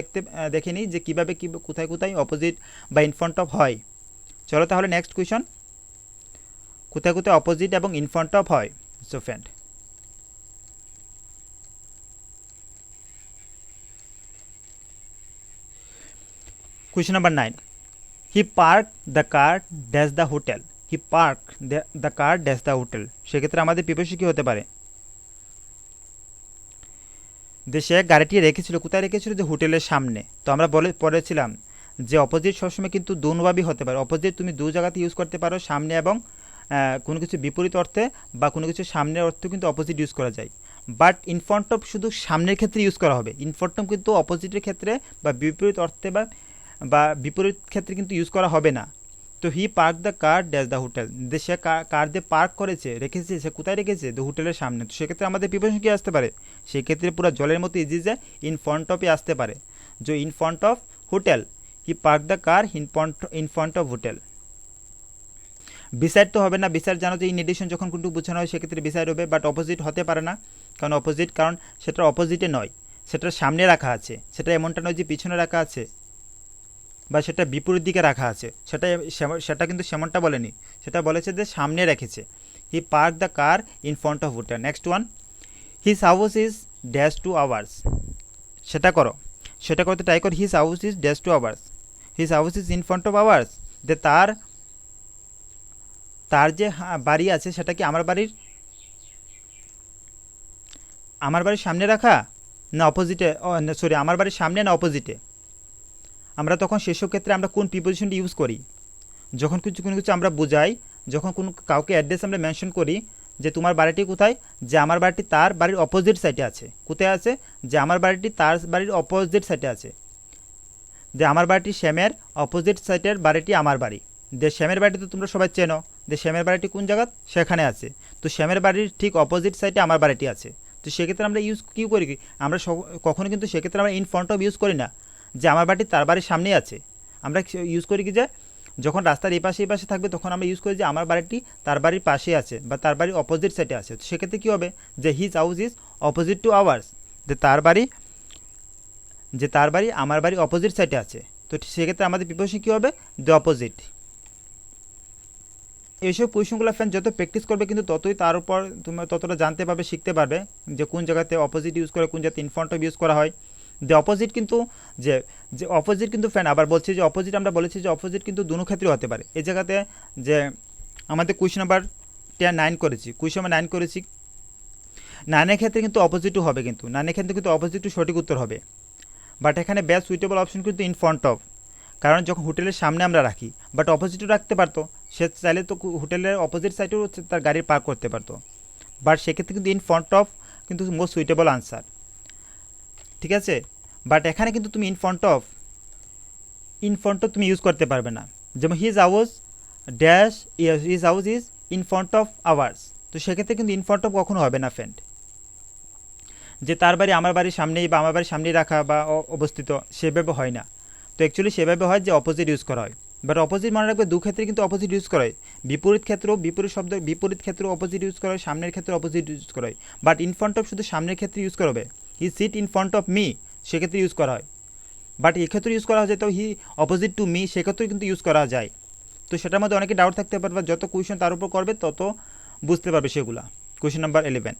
দেখে নিই যে কীভাবে কোথায় কোথায় অপোজিট বা ইন ফ্রন্ট অফ হয়। চলো তাহলে নেক্সট কোয়েশন, কোথায় কোথায় অপোজিট এবং ইন ফ্রন্ট অফ হয়। So friend question number 9, he park the car dash the hotel, he park the car dash the hotel, সেক্ষেত্রে আমাদের প্রিপোজিশন কী হতে পারে, সে গাড়িটি রেখেছিল, কোথায় রেখেছিল, যে হোটেলের সামনে। তো আমরা পড়েছিলাম যে অপোজিট সবসময় কিন্তু দুভাবেই হতে পারে, অপোজিট তুমি দু জায়গাতে ইউজ করতে পারো, সামনে এবং কোনো কিছু বিপরীত অর্থে বা কোনো কিছু সামনের অর্থে কিন্তু অপোজিট ইউজ করা যায়, বাট ইন ফ্রন্ট অফ শুধু সামনের ক্ষেত্রে ইউজ করা হবে, ইন ফ্রন্ট অফ কিন্তু অপোজিটের ক্ষেত্রে বা বিপরীত অর্থে বা বিপরীত ক্ষেত্রে কিন্তু ইউজ করা হবে না। তো he park the car dash the hotel, সে কার দিয়ে পার্ক করেছে রেখেছে, সে কোথায় রেখেছে, দ্য হোটেলের সামনে। তো সেক্ষেত্রে আমাদের প্রিপোজিশন কী আসতে পারে, সেক্ষেত্রে পুরো জলের মতো ইজি যে ইন ফ্রন্ট অফই আসতে পারে, যে in front of hotel, he park the car in front of hotel. Beside তো হবে না, বিসাইড জানো যে ইন এডিশন যখন কিন্তু বোঝানো হয় সেক্ষেত্রে বিসাইড হবে, বাট অপোজিট হতে পারে না, কারণ সেটা অপোজিটে নয়, সেটা সামনে রাখা আছে, সেটা এমনটা নয় যে পিছনে রাখা আছে বা সেটা বিপরীত দিকে রাখা আছে, সেটা কিন্তু সেমনটা বলেনি, সেটা বলেছে যে সামনে রেখেছে। He park the car in front of hotel. Next one, his house is dash to ours, সেটা করতে ট্রাই কর, his house is dash to ours, his house is in front of ours, যে তার যে বাড়ি আছে সেটা কি আমার বাড়ির সামনে রাখা না অপোজিটে, সরি আমার বাড়ির সামনে না অপোজিটে। আমরা তখন সেসব ক্ষেত্রে আমরা কোন প্রিপোজিশনটি ইউজ করি, যখন কোনো কিছু আমরা বোঝাই, যখন কাউকে অ্যাড্রেস আমরা মেনশন করি যে তোমার বাড়িটি কোথায়, যে আমার বাড়িটি তার বাড়ির অপোজিট সাইডে আছে, কোথায় আছে, যে আমার বাড়িটি তার বাড়ির অপোজিট সাইডে আছে, যে আমার বাড়িটি শ্যামের অপোজিট সাইডের বাড়িটি আমার বাড়ি, যে শ্যামের বাড়িটি তো তোমরা সবাই চেনো, যে শ্যামের বাড়িটি কোন জায়গা সেখানে আছে, তো শ্যামের বাড়ির ঠিক অপোজিট সাইডে আমার বাড়িটি আছে। তো সেক্ষেত্রে আমরা কী করি, আমরা কখনো কিন্তু সেক্ষেত্রে আমরা ইন ফ্রন্ট অফ ইউজ করি না, যে আমার বাড়ি তার বাড়ির সামনেই আছে। আমরা ইউজ করি কি, যে যখন রাস্তার এই পাশে থাকবে তখন আমরা ইউজ করি যে আমার বাড়িটি তার বাড়ির পাশে আছে বা তার বাড়ির অপোজিট সাইডে আছে। তো সেক্ষেত্রে কী হবে, যে his house is opposite to hours, যে তার বাড়ি আমার বাড়ির অপোজিট সাইডে আছে। তো সেক্ষেত্রে আমাদের প্রিপোজিশন কী হবে, দ্য অপোজিট। এইসব কোয়েশনগুলো ফ্রেন্ড যত প্র্যাকটিস করবে কিন্তু ততই তার উপর তুমি ততটা জানতে পারবে, শিখতে পারবে যে কোন জায়গাতে অপোজিট ইউজ করে, কোন জায়গাতে ইন ফ্রন্ট অফ ইউজ করা হয়। যে অপোজিট কিন্তু যে অপোজিট কিন্তু ফ্রেন্ড আবার বলছি যে অপোজিট, আমরা বলেছি যে অপোজিট কিন্তু দুটো ক্ষেত্রে হতে পারে। এই জায়গাতে যে আমাদের কোয়েশন নাম্বার 9 করেছি, 9-এর ক্ষেত্রে কিন্তু অপোজিটও হবে, কিন্তু 9-এর ক্ষেত্রে কিন্তু অপোজিটও সঠিক উত্তর হবে, বাট এখানে বেস্ট সুইটেবল অপশন কিন্তু ইন ফ্রন্ট অফ, কারণ যখন হোটেলের সামনে আমরা রাখি, বাট অপোজিটও রাখতে পারতো, সে চাইলে তো হোটেলের অপোজিট সাইডেও তার গাড়ি পার্ক করতে পারতো, বাট সেক্ষেত্রে কিন্তু ইন ফ্রন্ট অফ কিন্তু মোস্ট সুইটেবল আনসার, ঠিক আছে। বাট এখানে কিন্তু তুমি ইন ফ্রন্ট অফ তুমি ইউজ করতে পারবে না। যেমন his house dash his house is in front of hours, তো সেক্ষেত্রে কিন্তু ইন ফ্রন্ট অফ কখনো হবে না ফ্রেন্ড, যে তার বাড়ি আমার বাড়ির সামনেই বা আমার বাড়ির সামনেই রাখা বা অবস্থিত, সেভাবে হয় না। তো অ্যাকচুয়ালি সেভাবে হয় যে অপোজিট ইউজ করা হয়। বাট অপোজিট মনে রাখবে, দু ক্ষেত্রে কিন্তু অপোজিট ইউজ করা হয়। বিপরীত ক্ষেত্রেও বিপরীত ক্ষেত্রে অপোজিট ইউজ করা হয়, সামনের ক্ষেত্রে অপোজিট ইউজ করা হয়। বাট ইন ফ্রন্ট অফ শুধু সামনের ক্ষেত্রে ইউজ করা হবে। He sit in front of me, সেক্ষেত্রে ইউজ করা হয়। বাট এক্ষেত্রে ইউজ করা যায় তো হি অপোজিট টু মি, সেক্ষেত্রে কিন্তু ইউজ করা যায়। তো সেটার মধ্যে অনেকে ডাউট থাকতে পারবে, যত কোয়েশন তার উপর করবে তত বুঝতে পারবে সেগুলা। Question number 11,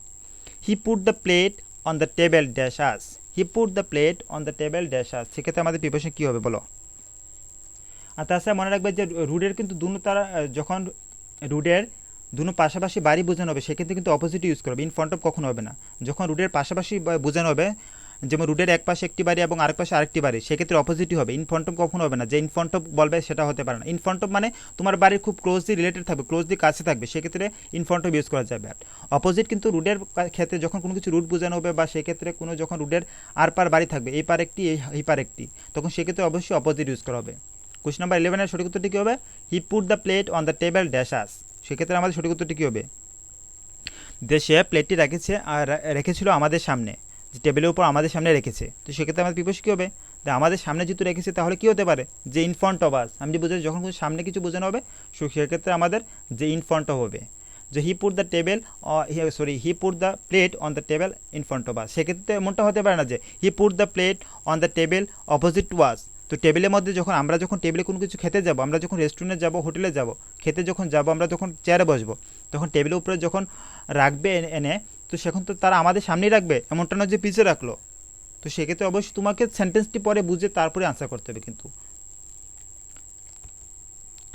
he put the plate on the table dash us, he put the plate on the table dash আস, সেক্ষেত্রে আমাদের প্রিপারেশন কী হবে বলো। আর তাছাড়া মনে রাখবে যে রুডের কিন্তু তারা যখন রুডের দুনো পাশাপাশি বাড়ি বোঝানো হবে, সেক্ষেত্রে কিন্তু অপোজিট ইউজ করবে, ইন ফ্রন্ট অফ কখনো হবে না। যখন রুডের পাশাপাশি বোঝানো হবে, যেমন রুডের এক পাশে একটি বাড়ি এবং আরেক পাশে আরেকটি বাড়ি, সেক্ষেত্রে অপোজিটই হবে, ইন ফ্রন্ট অফ কখনো হবে না। যে ইন ফ্রন্ট অফ বলবে সেটা হতে পারে না। ইন ফ্রন্ট অফ মানে তোমার বাড়ির খুব ক্লোজলি রিলেটেড থাকবে, ক্লোজলি কাছে থাকবে, সেক্ষেত্রে ইন ফ্রন্ট অফ ইউজ করা যাবে। আর অপোজিট কিন্তু রুডের ক্ষেত্রে যখন কোনো কিছু রুট বোঝানো হবে, বা সেক্ষেত্রে কোনো যখন রুডের আর পার বাড়ি থাকবে, এই পার একটি এই পার একটি, তখন সেক্ষেত্রে অবশ্যই অপোজিট ইউজ করা হবে। কোয়েশ্চন নাম্বার 11 এর সঠিক উত্তরটি কী হবে? He put the plate on the table dash আস, সেক্ষেত্রে আমাদের সঠিক উত্তরটি কী হবে? সে প্লেটটি রেখেছিল আমাদের সামনে, যে টেবিলের উপর আমাদের সামনে রেখেছে, তো সেক্ষেত্রে আমাদের প্রিপোজ কী হবে? আমাদের সামনে যেহেতু রেখেছে, তাহলে কী হতে পারে? যে ইন ফ্রন্ট অফ আস, আমি বুঝাই যখন সামনে কিছু বোঝানো হবে, সেক্ষেত্রে আমাদের যে ইন ফ্রন্ট অফ হবে। যে he put the he put the plate on the table in front of us, সেক্ষেত্রে এমনটা হতে পারে না যে he put the plate on the table opposite to us. তো টেবিলের মধ্যে আমরা যখন টেবিলে কোনো কিছু খেতে যাব, আমরা যখন রেস্টুরেন্টে যাব, হোটেলে যাব, খেতে যখন যাব, আমরা যখন চেয়ারে বসবো, তখন টেবিলের উপরে যখন রাখবে এনে, তো সেখন তো তারা আমাদের সামনেই রাখবে, এমনটা নয় যে পিছিয়ে রাখলো। তো সেক্ষেত্রে অবশ্যই তোমাকে সেন্টেন্সটি পরে বুঝে তারপরে আনসার করতে হবে কিন্তু।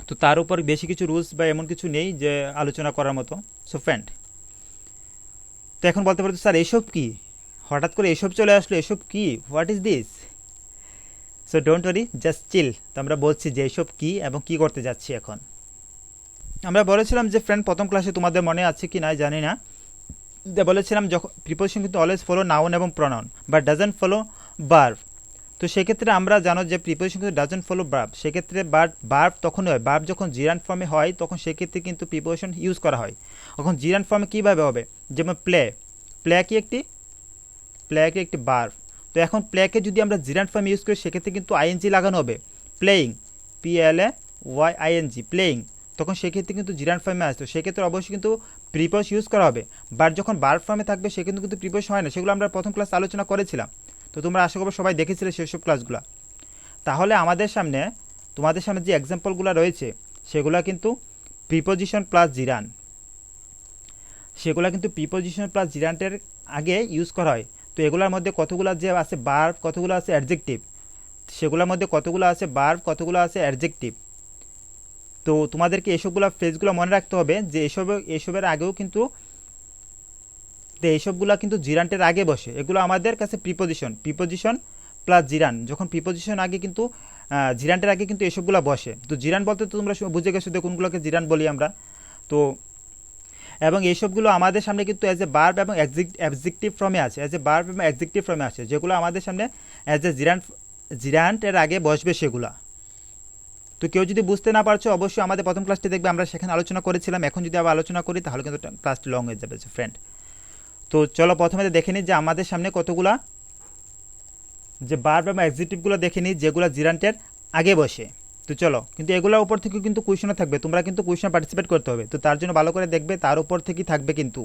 তো তার উপর বেশি কিছু রুলস বা এমন কিছু নেই যে আলোচনা করার মতো। সো ফ্রেন্ড, তো এখন বলতে পারতো স্যার এসব কি, হঠাৎ করে এসব চলে আসলো, এসব কি, what is this? So don't worry, just chill. তো আমরা বলছি যে এসব কী এবং কী করতে যাচ্ছি এখন। আমরা বলেছিলাম যে ফ্রেন্ড, প্রথম ক্লাসে তোমাদের মনে আছে কি না জানি না, বলেছিলাম যখন প্রিপোজিশন কিন্তু অলওয়েজ ফলো নাউন এবং pronoun, but doesn't follow verb. তো সেক্ষেত্রে আমরা জানো যে প্রিপোজিশন কিন্তু ডাজন্ট ফলো ভার্ব, সেক্ষেত্রে বাট ভার্ব তখনই হয়, ভার্ব যখন জিরান্ট ফর্মে হয়, তখন সেক্ষেত্রে কিন্তু প্রিপোজিশন ইউজ করা হয়। এখন জিরান্ট ফর্মে কীভাবে হবে? যেমন প্লে কি একটি ভার্ব। তো এখন প্লেকে যদি আমরা জিরান্ট ফর্ম ইউজ করি, সেক্ষেত্রে কিন্তু আইএনজি লাগানো হবে। প্লেয়িং, PLAYING, প্লেয়িং, তখন সেক্ষেত্রে কিন্তু জিরান্ট ফর্মে আসতো, সেক্ষেত্রে অবশ্যই কিন্তু প্রিপোজ ইউজ করা হবে। বাট যখন ভার্ব ফর্মে থাকবে, সেক্ষেত্রে কিন্তু প্রিপোজ হয় না। সেগুলো আমরা প্রথম ক্লাস আলোচনা করেছিলাম, তো তোমরা আশা করবো সবাই দেখেছিলে সেসব ক্লাসগুলো। তাহলে তোমাদের সামনে যে এক্সাম্পলগুলো রয়েছে, সেগুলো কিন্তু প্রিপোজিশন প্লাস জিরান, সেগুলো কিন্তু প্রিপোজিশন প্লাস জিরান্টের আগে ইউজ করা হয়। তো এগুলোর মধ্যে কতগুলো যে আছে ভার্ব, কতগুলো আছে অ্যাডজেক্টিভ, সেগুলোর মধ্যে কতগুলো আছে ভার্ব, কতগুলো আছে অ্যাডজেক্টিভ। তো তোমাদেরকে এসবগুলো ফ্রেজগুলো মনে রাখতে হবে যে এসবের আগেও কিন্তু, এইসবগুলো কিন্তু জিরান্টের আগে বসে। এগুলো আমাদের কাছে প্রিপোজিশন প্লাস জিরান, যখন প্রিপোজিশন আগে কিন্তু জিরান্টের আগে কিন্তু এসবগুলো বসে। তো জিরান বলতে তো তোমরা বুঝে গেছো যে কোনগুলোকে জিরান বলি আমরা। তো এবং এইসবগুলো আমাদের সামনে কিন্তু অ্যাজ এ ভার্ব এবং অ্যাডজেক্টিভ ফর্মে আছে, যেগুলো আমাদের সামনে অ্যাজ এ জিরান্টের আগে বসবে সেগুলা। তো কেউ যদি বুঝতে না পারছো, অবশ্যই আমাদের প্রথম ক্লাসটি দেখবে, আমরা সেখানে আলোচনা করেছিলাম। এখন যদি আবার আলোচনা করি, তাহলে কিন্তু ক্লাসটি লং হয়ে যাবে ফ্রেন্ড। তো চলো প্রথমে দেখে নিই যে আমাদের সামনে কতগুলা যে ভার্ব এবং অ্যাডজেক্টিভগুলো দেখে নিই, যেগুলো জিরান্টের আগে বসে। তো চলো, কিন্তু এগুলোর উপর থেকে কিন্তু কোয়েশনও থাকবে, তোমরা কিন্তু কোয়েশনে পার্টিসিপেট করতে হবে। তো তার জন্য ভালো করে দেখবে, তার উপর থেকেই থাকবে কিন্তু।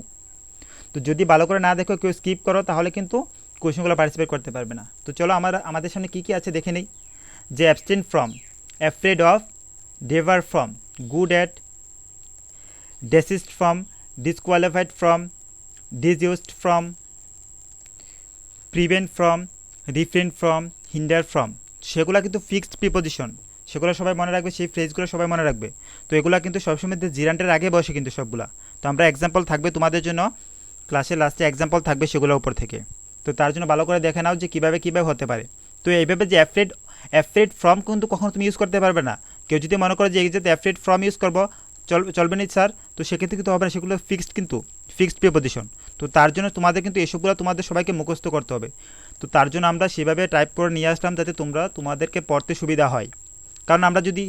তো যদি ভালো করে না দেখো, কেউ স্কিপ করো, তাহলে কিন্তু কোয়েশনগুলো পার্টিসিপেট করতে পারবে না। তো চলো আমাদের সামনে কী কী আছে দেখে নিই। যে abstain from, afraid of, debar from, good at, desist from, disqualified from, disused from, prevent from, refrain from, hinder from, সেগুলো কিন্তু ফিক্সড প্রিপোজিশন, সেগুলো সবাই মনে রাখবে, সেই ফ্রেজগুলো সবাই মনে রাখবে। তো এগুলো কিন্তু সবসময় জিরান্টের আগে বসে কিন্তু সবগুলা। তো আমরা এক্সাম্পল থাকবে তোমাদের জন্য, ক্লাসের লাস্টে এক্সাম্পল থাকবে সেগুলোর উপর থেকে। তো তার জন্য ভালো করে দেখে নাও যে কীভাবে হতে পারে। তো এইভাবে যে অ্যাফ্রেড ফ্রম কিন্তু কখনো তুমি ইউজ করতে পারবে না, কেউ যদি মনে করে যে এক্সাতে অ্যাফ্রেড ফ্রম ইউজ করবো চলবে না স্যার, তো সেক্ষেত্রে কিন্তু হবে না, সেগুলো ফিক্সড, কিন্তু ফিক্সড প্রিপোজিশন। তো তার জন্য তোমাদের কিন্তু এসবগুলো তোমাদের সবাইকে মুখস্থ করতে হবে। তো তার জন্য আমরা সেভাবে টাইপ করে নিয়ে আসলাম যাতে তোমাদেরকে পড়তে সুবিধা হয়। কারণ আমরা যদি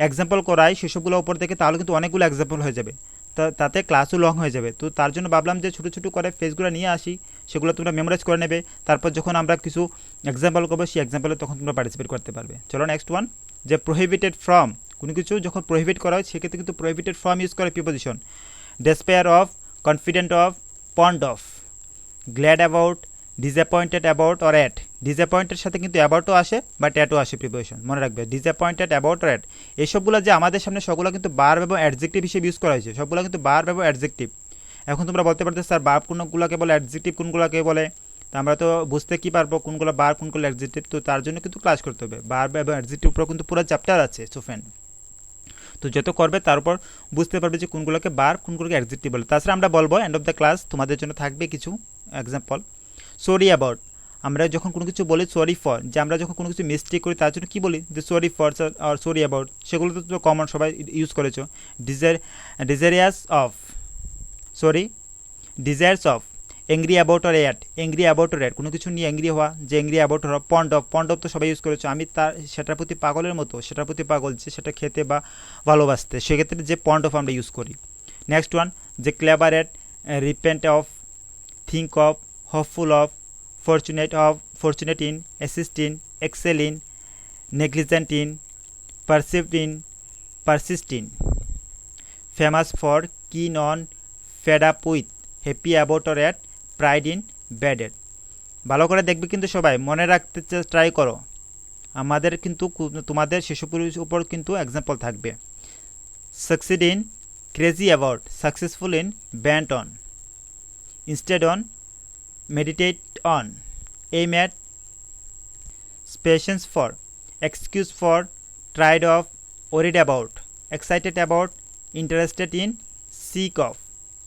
এক্সাম্পল করাই সেসবগুলো উপর থেকে, তাহলে কিন্তু অনেকগুলো এক্সাম্পল হয়ে যাবে, তাতে ক্লাসও লং হয়ে যাবে। তো তার জন্য ভাবলাম যে ছোটো ছোটো করে ফেজগুলো নিয়ে আসি, সেগুলো তোমরা মেমোরাইজ করে নেবে, তারপর যখন আমরা কিছু এক্সাম্পল করবো সেই এক্সাম্পলে তখন তোমরা পার্টিসিপেট করতে পারবে। চলো নেক্সট ওয়ান, যে প্রহিবিটেড ফ্রম, কোনো কিছু যখন প্রহিবিট করা হয় সেক্ষেত্রে কিন্তু প্রহিবিটেড ফ্রম ইউজ করে preposition. Despair of, confident of, fond of, glad about, disappointed about or at. ডিসঅ্যাপয়েন্টের সাথে কিন্তু অ্যাবাউটও আসে, বাট অ্যাটও আসে প্রিপোজিশন, মনে রাখবে। ডিসঅ্যাপয়েন্টেড, অ্যাবাউট, অর অ্যাট, এইসবগুলো যে আমাদের সামনে সবগুলো কিন্তু বার্ব এবং অ্যাডজেক্টিভ হিসেবে ইউজ করা হয়েছে, সবগুলো কিন্তু বার্ব এবং অ্যাডজেক্টিভ। এখন তোমরা বলতে পারতো স্যার বার্ব কোনগুলোকে বলে, অ্যাডজেক্টিভ কোনগুলোকে বলে, তো আমরা তো বুঝতে কি পারবো কোনগুলো বার্ব কোনগুলো অ্যাডজেক্টিভ। তো তার জন্য কিন্তু ক্লাস করতে হবে, বার্ব এবং অ্যাডজেক্টিভ উপর কিন্তু পুরো চ্যাপ্টার আছে। সো ফ্রেন্ড, তো যত করবে তার উপর বুঝতে পারবে যে কোনগুলোকে বার্ব কোনগুলোকে অ্যাডজেক্টিভ বলে। তাছাড়া আমরা বলবো এন্ড অফ দ্য ক্লাস তোমাদের জন্য থাকবে কিছু এক্সাম্পল। সরি অ্যাবাউট, আমরা যখন কোনো কিছু বলি সরি ফর, যে আমরা যখন কোনো কিছু মিস্টেক করি তার জন্য কী বলি, যে সরি ফর আর সরি অ্যাবাউট, সেগুলো তো কমন, সবাই ইউজ করেছো। Desirous of, sorry desirous of, angry about or at, angry about or at, কোনো কিছু নিয়ে এংরি হওয়া, যে এংরি অ্যাবাউট হওয়া। পন্ড অফ তো সবাই ইউজ করেছো, আমি তার সেটার প্রতি পাগলের মতো, সেটার প্রতি পাগল, যে সেটা খেতে বা ভালোবাসতে, সেক্ষেত্রে যে পন্ড অফ আমরা ইউজ করি। নেক্সট ওয়ান, যে clever at, repent of, think of, hopeful of, fortunate in, assist in, excel in, negligent in, perceived in, persist in, famous for, keen on, fed up with, happy about or at, pride in, bad at। ভালো করে দেখবে কিন্তু সবাই মনে রাখতে try করো, আমাদের কিন্তু তোমাদের সেসবের উপর কিন্তু এক্সাম্পল থাকবে। succeed in, crazy about, successful in, bent on, instead on, meditate on, aim at, patience for, excuse for, tried of, worried about, excited about, interested in, seek of,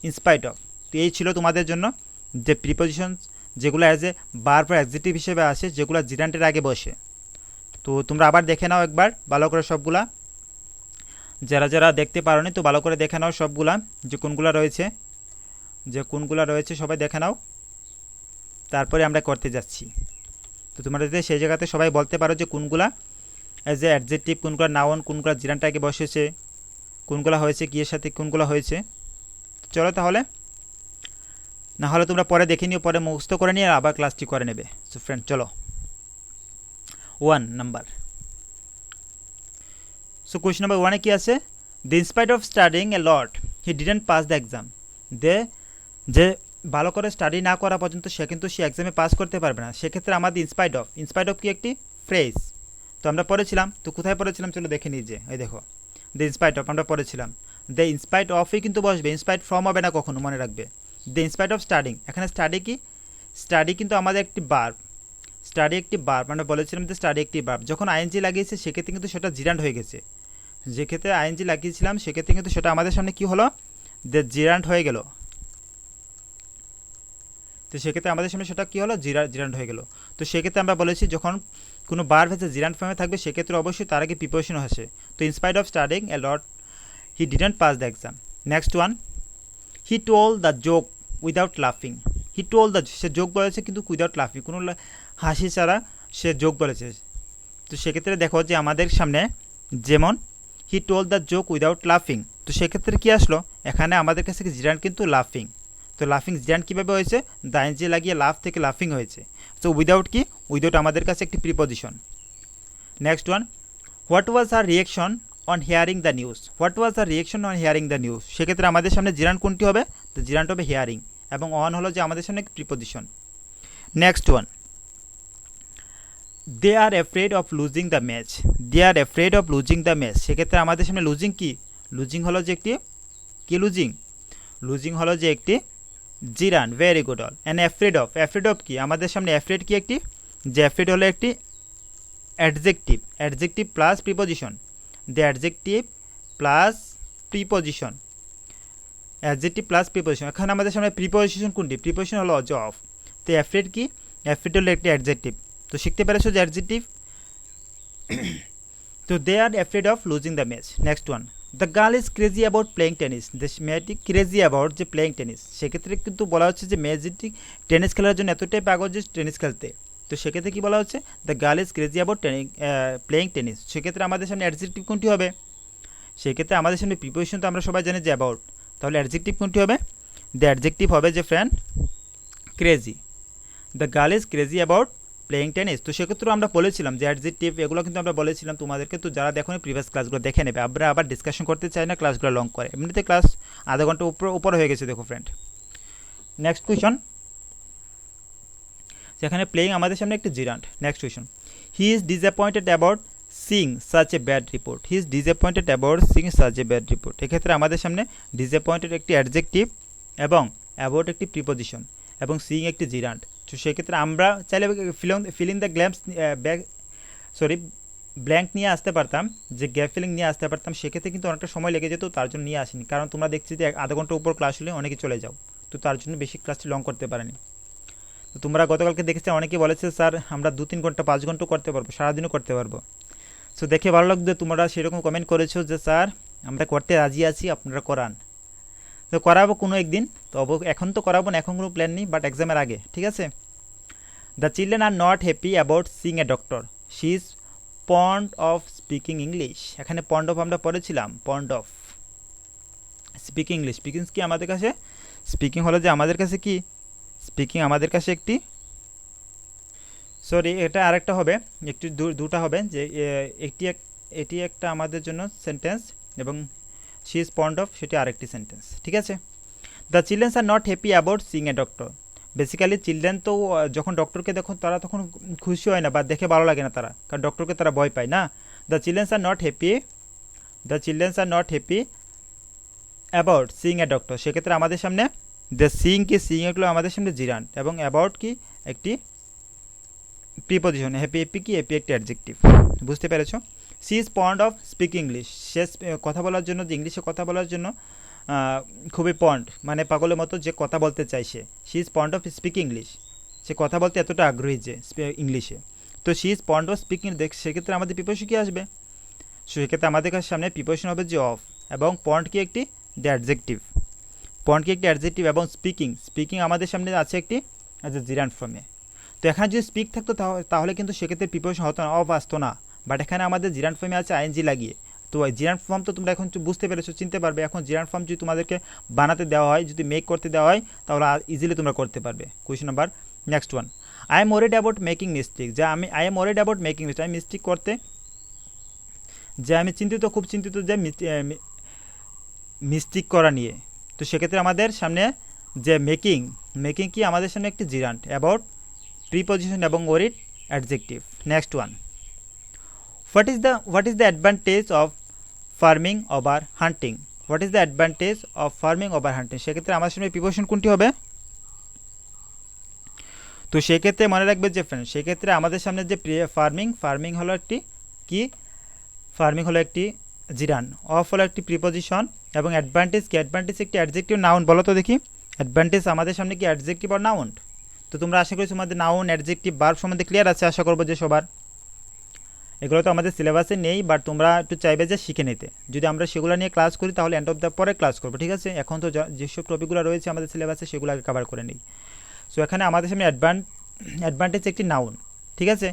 in spite of। তো এই ছিল তোমাদের জন্য যে prepositions যেগুলো as a verb বা adjective হিসেবে আসে, যেগুলো জিরান্টের আগে বসে। তো তোমরা আবার দেখে নাও একবার ভালো করে সবগুলা, যারা যারা দেখতে পারোনি তো ভালো করে দেখে নাও সবগুলা, যে কোনগুলা রয়েছে সবাই দেখে নাও, তারপরে আমরা করতে যাচ্ছি। তো তোমরা যদি সেই জায়গাতে সবাই বলতে পারো যে কোনগুলা অ্যাজ এ অ্যাডজেক্টিভ, কোনগুলা নাউন, কোনগুলা জিরানটাকে বসেছে, কোনগুলা হয়েছে কিয়ের সাথে, কোনগুলা হয়েছে। চলো তাহলে, না হলে তোমরা পরে দেখে নিও, পরে মুখস্থ করে নিয়ে আবার ক্লাসটি করে নেবে। সো ফ্রেন্ড চলো 1 নাম্বার। সো কোয়েশ্চন নাম্বার 1-এ কি আছে, the in spite of studying a lot he didn't pass the exam. যে ভালো করে স্টাডি না করা পর্যন্ত সে কিন্তু সে এক্সামে পাস করতে পারবে না। সেক্ষেত্রে আমাদের ইনস্পাইট অফ কি একটি ফ্রেজ, তো আমরা পড়েছিলাম, তো কোথায় পড়েছিলাম চলো দেখে নিই। যে এই দেখো দ্য ইনস্পাইট অফ আমরা পড়েছিলাম, দ্য ইনস্পাইট অফই কিন্তু বসবে, ইনস্পাইট ফ্রম হবে না কখনো, মনে রাখবে। দ্য ইনস্পাইট অফ স্টাডিং, এখানে স্টাডি কি, স্টাডি কিন্তু আমাদের একটি বার্ব, আমরা বলেছিলাম যে স্টাডি একটি বার্ব। যখন আইএনজি লাগিয়েছে সেক্ষেত্রে কিন্তু সেটা জিরান্ট হয়ে গেছে, যে ক্ষেত্রে আইএনজি লাগিয়েছিলাম সেক্ষেত্রে কিন্তু সেটা আমাদের সামনে কি হলো, দ্য জিরান্ট হয়ে গেল। তো সেক্ষেত্রে আমাদের সামনে সেটা কী হলো, জিরান্ট হয়ে গেল। তো সেক্ষেত্রে আমরা বলেছি যখন কোনো বার্ব হচ্ছে জিরান্ট ফর্মে থাকবে সেক্ষেত্রে অবশ্যই তার আগে প্রিপোজিশন আসে। তো in spite of studying a lot he didn't pass the exam. Next one, he told the joke without লাফিং। সে জোক বলেছে কিন্তু উইদাউট লাফিং, কোনো হাসি ছাড়া সে জোক বলেছে। তো সেক্ষেত্রে দেখো যে আমাদের সামনে যেমন he told the joke without লাফিং, তো সেক্ষেত্রে কী আসলো, এখানে আমাদের কাছে জিরান্ট কিন্তু লাফিং। তো লাফিং জিরান্ট কীভাবে হয়েছে, দ্য আইএনজি লাগিয়ে লাফ থেকে লাফিং হয়েছে। তো উইদাউট আমাদের কাছে একটি preposition. Next one, what was our reaction on hearing the news. সেক্ষেত্রে আমাদের সামনে জিরান্ট কোনটি হবে, তো জিরান্ট হবে হিয়ারিং, এবং অন হলো যে আমাদের সামনে preposition. Next one, they are afraid of losing the match. সেক্ষেত্রে আমাদের সামনে লুজিং কি, লুজিং হলো যে একটি gerund. Very good all. And afraid of কি, আমাদের সামনে অ্যাফ্রেড কি একটি, যে অ্যাফ্রেড হলো একটি adjective plus preposition. The adjective plus preposition, এখানে আমাদের সামনে প্রিপোজিশন কোনটি, প্রিপোজিশন হলো অফ। তো অ্যাফ্রেড কি, অ্যাফ্রেড হলো একটি অ্যাডজেক্টিভ। তো শিখতে পেরেছো যে অ্যাডজেক্টিভ। তো they are afraid of losing the match. Next one, the girl is crazy about playing tennis. মেয়েটি ক্রেজি অ্যাবাউট যে প্লেয়িং টেনিস, সেক্ষেত্রে কিন্তু বলা হচ্ছে যে মেয়েটি টেনিস খেলার জন্য এতটাই পাগল যে টেনিস খেলতে। তো সেক্ষেত্রে কী বলা হচ্ছে, the girl is crazy about playing tennis. সেক্ষেত্রে আমাদের সামনে অ্যাডজেক্টিভ কোনটি হবে? সেক্ষেত্রে আমাদের সামনে প্রিপোজিশন তো আমরা সবাই জানি যে অ্যাবাউট, তাহলে অ্যাডজেক্টিভ কোনটি হবে? দ্য অ্যাডজেক্টিভ হবে যে friend crazy. The girl is crazy about playing tennis. তো সেক্ষেত্রেও আমরা বলেছিলাম যে অ্যাডজেক্টিভ এগুলো কিন্তু আমরা বলেছিলাম তোমাদেরকে। তো যারা দেখো প্রিভিয়াস ক্লাসগুলো দেখে নেবে, আমরা আবার ডিসকাশন করতে চাই না ক্লাসগুলো লং করে, এমনিতে ক্লাস আধা ঘন্টা উপর হয়ে গেছে দেখো ফ্রেন্ড। নেক্সট কোয়েশন, যেখানে প্লেয়িং আমাদের সামনে একটি gerund. Next question, he is disappointed about Singh such a bad report. He is disappointed about Singh such a bad report. এক্ষেত্রে আমাদের সামনে ডিসঅ্যাপয়েন্টেড একটি অ্যাডজেক্টিভ এবং অ্যাবাউট একটি প্রিপোজিশন এবং সিং একটি জিরান্ট। তো সেক্ষেত্রে আমরা চাইলে fill in the gaps blank নিয়ে আসতে পারতাম, যে গ্যাপ ফিলিং নিয়ে আসতে পারতাম। সেক্ষেত্রে কিন্তু অনেকটা সময় লেগে যেত, তার জন্য নিয়ে আসিনি। কারণ তোমরা দেখছি যে আধা ঘন্টার উপর ক্লাস হলে অনেকে চলে যাও, তো তার জন্য বেশি ক্লাসটি লং করতে পারেনি। তো তোমরা গতকালকে দেখেছো অনেকে বলেছে স্যার আমরা 2-3 ঘন্টা 5 ঘন্টা করতে পারবো, সারাদিনও করতে পারবো। সো দেখে ভালো লাগবে তোমরা সেরকম কমেন্ট করেছো যে স্যার আমরা করতে রাজি আছি, আপনারা করান। তো করাবো কোনো একদিন, তো এখন তো করাবো না, এখন কোনো প্ল্যান নেই, বাট এক্সামের আগে, ঠিক আছে। The children are not happy about Singh a doctor. She is fond of speaking English. এখানে পন্ড অফ আমরা পড়েছিলাম, পন্ড অফ স্পিকিং ইংলিশ। স্পিকিং কি আমাদের কাছে, স্পিকিং হলো যে আমাদের কাছে কি, স্পিকিং আমাদের কাছে একটি, সরি এটা আরেকটা হবে, একটি দুটা হবে, যে এটি একটা আমাদের জন্য সেন্টেন্স এবং শি ইজ পন্ড অফ সেটি আরেকটি সেন্টেন্স, ঠিক আছে। The children's are not happy about Singh a doctor. Basically children তো যখন ডক্টরকে দেখো তারা তখন খুশি হয় না বা দেখে ভালো লাগে না তারা, কারণ ডক্টরকে তারা ভয় পায় না। The children's are not happy, the children's are not happy about Singh a doctor. সেক্ষেত্রে আমাদের সামনে দ্য সিং কি, সিং এগুলো আমাদের সামনে জিরান্ট এবং অ্যাবাউট কি একটি প্রিপোজিশন, হ্যাপি এপি কি, এপি একটি অ্যাডজেক্টিভ। বুঝতে পেরেছো? She is fond of speaking English. সে কথা বলার জন্য, যে ইংলিশে কথা বলার জন্য খুবই পন্ড, মানে পাগলের মতো যে কথা বলতে চাই সে। She is fond of speaking English, সে কথা বলতে এতটা আগ্রহী যে ইংলিশে। তো she is fond of speaking, সেক্ষেত্রে আমাদের প্রিপোজিশন কি আসবে? সেক্ষেত্রে আমাদের কাছে সামনে প্রিপোজিশন হবে যে অফ, এবং পন্ড কি একটি দ্য অ্যাডজেক্টিভ, পন্ড কি একটি অ্যাডজেক্টিভ, এবং স্পিকিং, স্পিকিং আমাদের সামনে আছে একটি জিরান্ট ফর্মে। তো এখানে যদি স্পিক থাকতো তাহলে কিন্তু সেক্ষেত্রে প্রিপোজিশন হতো না, অফ আসতো না, বাট এখানে আমাদের জিরান্ট ফর্মে আছে আইএনজি লাগিয়ে। তো জিরান্ট ফর্ম তো তোমরা এখন বুঝতে পেরেছো, চিনতে পারবে। এখন জিরান্ট ফর্ম যদি তোমাদেরকে বানাতে দেওয়া হয়, যদি মেক করতে দেওয়া হয়, তাহলে ইজিলি তোমরা করতে পারবে। Question number next one, I am worried about making mistake. যে I am worried about making mistake, আমি মিস্টেক করতে যে আমি চিন্তিত, খুব চিন্তিত যে মিস্টেক করা নিয়ে। তো সেক্ষেত্রে আমাদের সামনে যে মেকিং, মেকিং কি আমাদের সামনে একটি জিরান্ট, অ্যাবাউট প্রিপোজিশন এবং worried adjective. Next one, what is the advantage of farming over hunting? What is the advantage of farming over hunting? সেক্ষেত্রে আমাদের সামনে প্রিপোজিশন কোনটি হবে? তো সেক্ষেত্রে মনে রাখবে যে ফ্রেন্ড, সেক্ষেত্রে আমাদের সামনে যে ফার্মিং হলো একটি কি, ফার্মিং হলো একটি জিরান, অফ হলো একটি প্রিপোজিশন, এবং অ্যাডভান্টেজ কি, অ্যাডভান্টেজ একটি অ্যাডজেক্টিভ নাউন। বলো তো দেখি, অ্যাডভান্টেজ আমাদের সামনে কি অ্যাডজেক্টিভ আর নাউন? তো তোমরা আশা করি তোমাদের নাউন, অ্যাডজেক্টিভ, ভার্ব সম্বন্ধে ক্লিয়ার আছে আশা করবো যে সবার। এগুলো তো আমাদের সিলেবাসে নেই, বাট তোমরা একটু চাইবে যে শিখে নিতে। যদি আমরা সেগুলো নিয়ে ক্লাস করি তাহলে এন্ড অফ দ্য পরে ক্লাস করবো, ঠিক আছে। এখন তো যেসব টপিকগুলো রয়েছে আমাদের সিলেবাসে সেগুলো আগে কভার করে নিই। সো এখানে আমাদের সামনে অ্যাডভান্টেজ একটি নাউন, ঠিক আছে।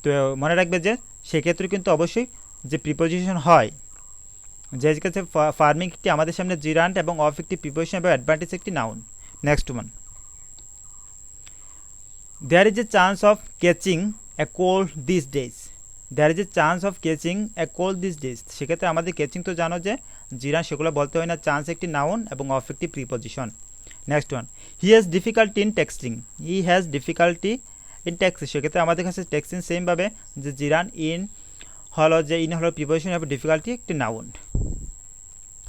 তো মনে রাখবে যে সেক্ষেত্রে কিন্তু অবশ্যই যে প্রিপোজিশন হয়, যে কাছে ফার্মিং একটি আমাদের সামনে জিরান্ট এবং অফ একটি প্রিপোজিশন এবং অ্যাডভান্টেজ একটি noun. Next one, there is a chance of catching a cold this days. There is a chance of catching a cold this days. সেক্ষেত্রে আমাদের ক্যাচিং তো জানো যে জিরান, সেগুলো বলতে হয় না, চান্স একটি নাউন এবং অফ একটি preposition. Next one, he has difficulty in texting. He has difficulty in texting. সেক্ষেত্রে আমাদের কাছে টেক্সটিং সেমভাবে যে জিরান, ইন হলো যে ইন হলো প্রিপোজিশন এবং ডিফিকাল্টি একটি নাউন।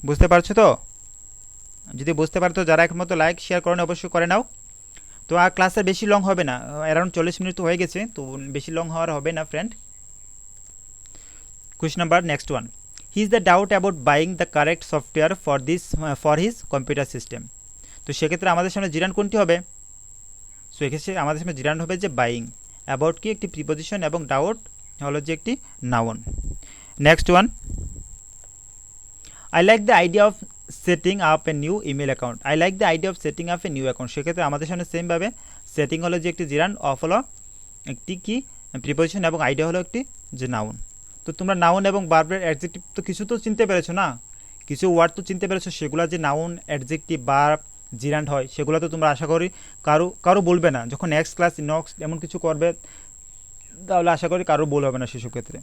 বুঝতে পারছো তো? যদি বুঝতে পারো তো যারা এখন মতো লাইক শেয়ার করেন অবশ্যই করে নাও। তো আর ক্লাসের বেশি লং হবে না, অ্যারাউন্ড 40 মিনিট তো হয়ে গেছে, তো বেশি লং হওয়ার হবে না friend. Question number next one. He is the doubt about buying the correct software for his computer system. তো সেক্ষেত্রে আমাদের সামনে জিরান কোনটি হবে? সো এক্ষেত্রে আমাদের সামনে জিরান হবে যে বাইং, অ্যাবাউট কি একটি প্রিপোজিশন এবং ডাউট হলো যে একটি noun. Next one, I like the idea of setting up a new email account. I like the idea of setting up a new account, সেক্ষেত্রে আমাদের সামনে সেমভাবে সেটিং হলো যে একটি জিরান, অফ হলো একটি কি প্রিপোজিশন, এবং আইডিয়া হলো একটি যে নাউন। তো তোমরা নাউন এবং ভার্বের অ্যাডজেক্টিভ তো কিছু তো চিনতে পেরেছো না, কিছু ওয়ার্ড তো চিনতে পেরেছো, সেগুলো যে নাউন, অ্যাডজেক্টিভ, ভার্ব, জিরান্ড হয় সেগুলো তো তোমরা আশা করি কারো বলবে না। যখন নেক্সট ক্লাস নেক্সট এমন কিছু করবে তাহলে আশা করি কারো বল হবে না সেসব ক্ষেত্রে।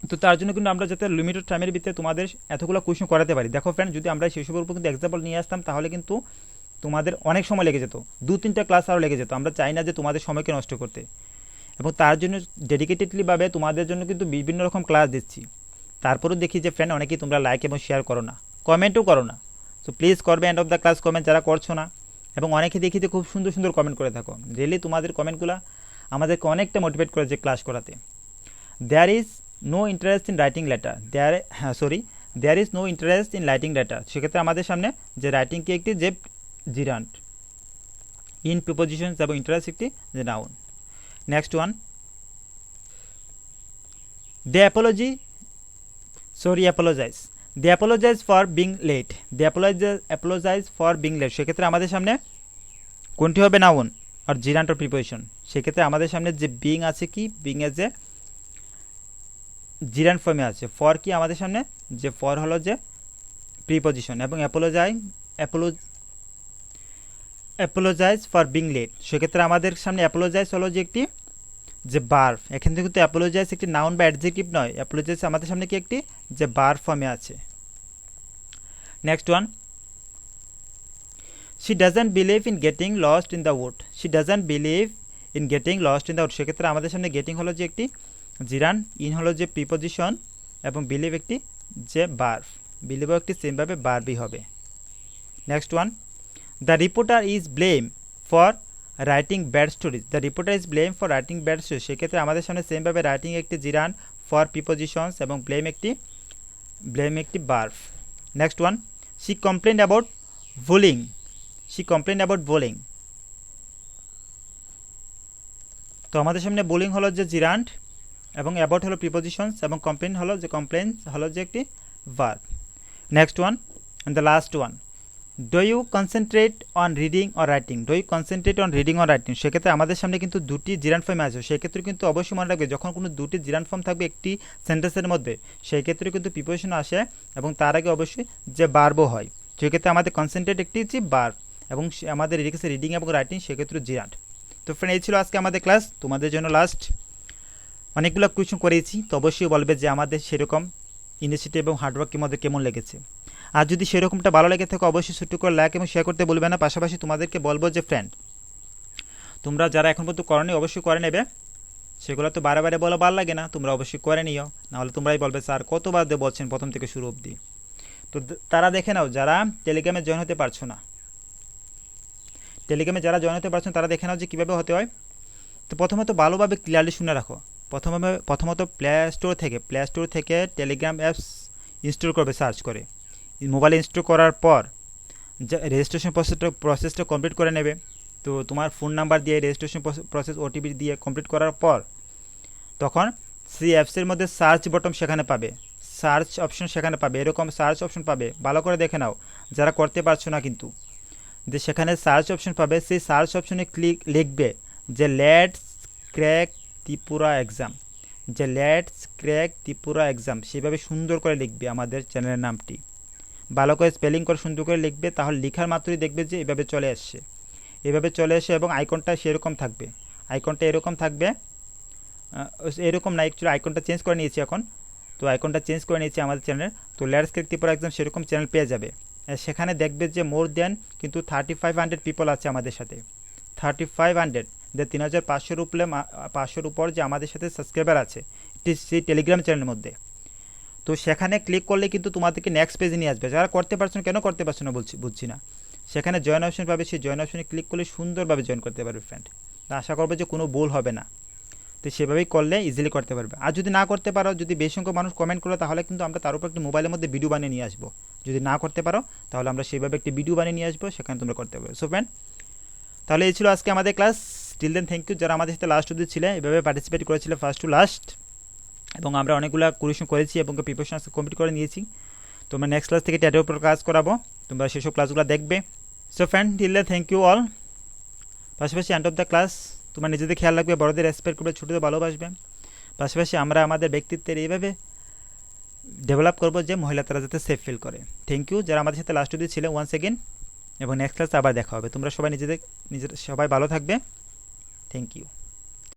তো তার জন্য কিন্তু আমরা যাতে লিমিটেড টাইমের ভিতরে তোমাদের এতগুলো কোয়েশ্চেন করাতে পারি। দেখো ফ্রেন্ড, যদি আমরা সেসবের উপর কিন্তু এক্সাম্পল নিয়ে আসতাম তাহলে কিন্তু তোমাদের অনেক সময় লেগে যেত, 2-3টা ক্লাস আরও লেগে যেত। আমরা চাই না যে তোমাদের সময়কে নষ্ট করতে, এবং তার জন্য ডেডিকেটেডলিভাবে তোমাদের জন্য কিন্তু বিভিন্ন রকম ক্লাস দিচ্ছি। তারপরেও দেখি যে ফ্রেন্ড অনেকেই তোমরা লাইক এবং শেয়ার করো না, কমেন্টও করো না। সো প্লিজ করবে and of the class comment যারা করছো না, এবং অনেকে দেখি যে খুব সুন্দর সুন্দর কমেন্ট করে থাকো। রিয়েলি তোমাদের কমেন্টগুলো আমাদেরকে অনেকটা মোটিভেট করে যে ক্লাস করাতে। There is no interest in writing letter, there is no interest in writing letter, সেক্ষেত্রে আমাদের সামনে যে রাইটিং কি একটি যে জিরান্ট, ইন প্রিপোজিশনস এবং ইন্টারেস্ট একটি যে noun. Next one, they apologise for being late, they apologise for being late, সেক্ষেত্রে আমাদের সামনে কোনটি হবে নাউন আর জিরান্ট অর প্রিপোজিশন। সেক্ষেত্রে আমাদের সামনে যে বিং আছে কি, বিং এর যে জিরান্ট ফর্মে আছে, ফর কি আমাদের সামনে যে ফর হলো যে প্রিপোজিশন, এবং অ্যাপোলোজাইজ ফর বিং লেট, সেক্ষেত্রে আমাদের সামনে অ্যাপোলোজাইজ হলো যে একটি যে ভার্ব। এখান থেকে কিন্তু অ্যাপোলোজাইজ একটি নাউন বা অ্যাডজেক্টিভ নয়, অ্যাপোলোজাইজ আমাদের সামনে কি একটি যে ভার্ব ফর্মে আছে। Next one, she doesn't believe in getting lost in the wood, she doesn't believe in getting lost in the wood, সেক্ষেত্রে আমাদের সামনে গেটিং হলো যে একটি জিরান, ইন হলো যে প্রিপোজিশন, এবং বিলিভ একটি যে ভার্ব, বিলিভও একটি সেমভাবে ভার্বই হবে। Next one, the reporter is blame for writing bad stories, the reporter is blame for writing bad stories, সেক্ষেত্রে আমাদের সামনে সেমভাবে রাইটিং একটি জিরান, ফর প্রিপোজিশনস, এবং ব্লেম একটি verb. Next one, she complain about bullying, তো আমাদের সামনে বুলিং হলো যে জিরান্ট, এবং অ্যাবাউট হলো প্রিপোজিশনস, এবং কমপ্লেন হলো যে একটি verb. Next one, and the last one, do you concentrate on reading or writing, সেক্ষেত্রে আমাদের সামনে কিন্তু দুটি জিরান্ট ফর্ম আছে, সেক্ষেত্রে কিন্তু অবশ্যই মনে রাখবে যখন কোনো দুটি জিরান্ট ফর্ম থাকবে একটি সেন্টেন্সের মধ্যে, সেই ক্ষেত্রে কিন্তু প্রিপোজিশন আসে, এবং তার আগে অবশ্যই যে ভার্বও হয়। সেক্ষেত্রে আমাদের কনসেন্ট্রেট একটি যে ভার্ব, এবং আমাদের রেখেছে রিডিং এবং রাইটিং, সেক্ষেত্রে জিরান্ট। তো ফ্রেন্ড, এই ছিল আজকে আমাদের ক্লাস, তোমাদের জন্য লাস্ট অনেকগুলো কোয়েশ্চেন করেছি। তো অবশ্যই বলবে যে আমাদের সেরকম ইনিশিয়েটিভ এবং হার্ডওয়ার্ক আমাদের কেমন লেগেছে। আর যদি সেরকমটা ভালো লেগে থাকে অবশ্যই ছোট্ট করে লাইক এবং শেয়ার করতে বলবে না। পাশাপাশি তোমাদেরকে বলবো যে ফ্রেন্ড, তোমরা যারা এখন পর্যন্ত করনি অবশ্যই করে নেবে, সেগুলো তো বারে বারে বলা ভালো লাগে না, তোমরা অবশ্যই করে নিও, নাহলে তোমরাই বলবে স্যার কতবার বলছেন প্রথম থেকে শুরু অবধি। তো তারা দেখে নাও যারা টেলিগ্রামে জয়েন হতে পারছো না, যারা জয়েন হতে পারছো তারা দেখে নাও যে কীভাবে হতে হয়। তো প্রথমত ভালোভাবে ক্লিয়ারলি শুনে রাখো। প্রথমত প্লে স্টোর থেকে টেলিগ্রাম অ্যাপস ইনস্টল করবে, সার্চ করে মোবাইলে ইনস্টল করার পর রেজিস্ট্রেশন প্রসেসটা কমপ্লিট করে নেবে। তো তোমার ফোন নাম্বার দিয়ে রেজিস্ট্রেশন প্রসেস ওটিপি দিয়ে কমপ্লিট করার পর তখন সেই অ্যাপসের মধ্যে সার্চ বটন সেখানে পাবে, সার্চ অপশন সেখানে পাবে, এরকম সার্চ অপশন পাবে। ভালো করে দেখে নাও যারা করতে পারছো না কিন্তু, যে সেখানে সার্চ অপশন পাবে, সেই সার্চ অপশনে লিখবে যে লেটস ক্র্যাক ত্রিপুরা এক্সাম, সেভাবে সুন্দর করে লিখবে আমাদের চ্যানেলের নামটি, ভালো করে স্পেলিং করে সুন্দর করে লিখবে। তাহলে লেখার মাত্রই দেখবে যে এভাবে চলে আসে, এবং আইকনটা সেরকম থাকবে, আইকনটা এরকম থাকবে, এরকম না, অ্যাকচুয়ালি আইকনটা চেঞ্জ করে নিয়েছি এখন। তো আইকনটা চেঞ্জ করে নিয়েছি আমাদের চ্যানেল। তো লেটস ক্র্যাক ত্রিপুরা এক্সাম সেরকম চ্যানেল পেয়ে যাবে। সেখানে দেখবে যে মোর দেন কিন্তু 3500 পিপল আছে আমাদের সাথে, 3500, যে 3500 উপর যে আমাদের সাথে সাবস্ক্রাইবার আছে সেই টেলিগ্রাম চ্যানেলের মধ্যে। তো সেখানে ক্লিক করলে কিন্তু তোমাদেরকে নেক্সট পেজে নিয়ে আসবে। যারা করতে পারছো না, কেন করতে পারছো না বুঝছি না, সেখানে জয়েন অপশন পাবে, সেই জয়েন অপশনে ক্লিক করলে সুন্দরভাবে জয়েন করতে পারবে ফ্রেন্ড। আশা করবো যে কোনো ভুল হবে না, তো সেভাবেই করলে ইজিলি করতে পারবে। আর যদি না করতে পারো, যদি বেশি সংখ্যক মানুষ কমেন্ট করো, তাহলে কিন্তু আমরা তার উপর একটি মোবাইলের মধ্যে ভিডিও বানিয়ে নিয়ে আসবো। যদি না করতে পারো তাহলে আমরা সেভাবে একটি ভিডিও বানিয়ে নিয়ে আসবো, সেখানে তোমরা করতে পারবে। সো ফ্রেন্ড, তাহলে এই ছিল আজকে আমাদের class. Till then thank you যারা আমাদের সাথে লাস্ট অবধি ছিলে, এভাবে পার্টিসিপেট করেছিলে ফার্স্ট টু লাস্ট। এবং আমরা অনেকগুলো কোয়েশন করেছি এবং প্রিপারেশন কমপ্লিট করে নিয়েছি। তোমরা নেক্সট ক্লাস থেকে ট্যাটের উপর ক্লাস করাবো, তোমরা সেসব ক্লাসগুলো দেখবে। So friend, till thank you all. পাশাপাশি এন্ড অফ দ্য ক্লাস তোমার নিজেদের খেয়াল রাখবে, বড়দের রেসপেক্ট করবে, ছোটদের ভালোবাসবে। পাশাপাশি আমরা আমাদের ব্যক্তিত্বের এইভাবে ডেভেলপ করবো যে মহিলা তারা যাতে সেফ ফিল করে। থ্যাংক ইউ যারা আমাদের সাথে লাস্ট অবধি ছিল ওয়ান্স এগেন, এবং নেক্সট ক্লাসে আবার দেখা হবে। তোমরা সবাই নিজের সবাই ভালো থাকবে। Thank you.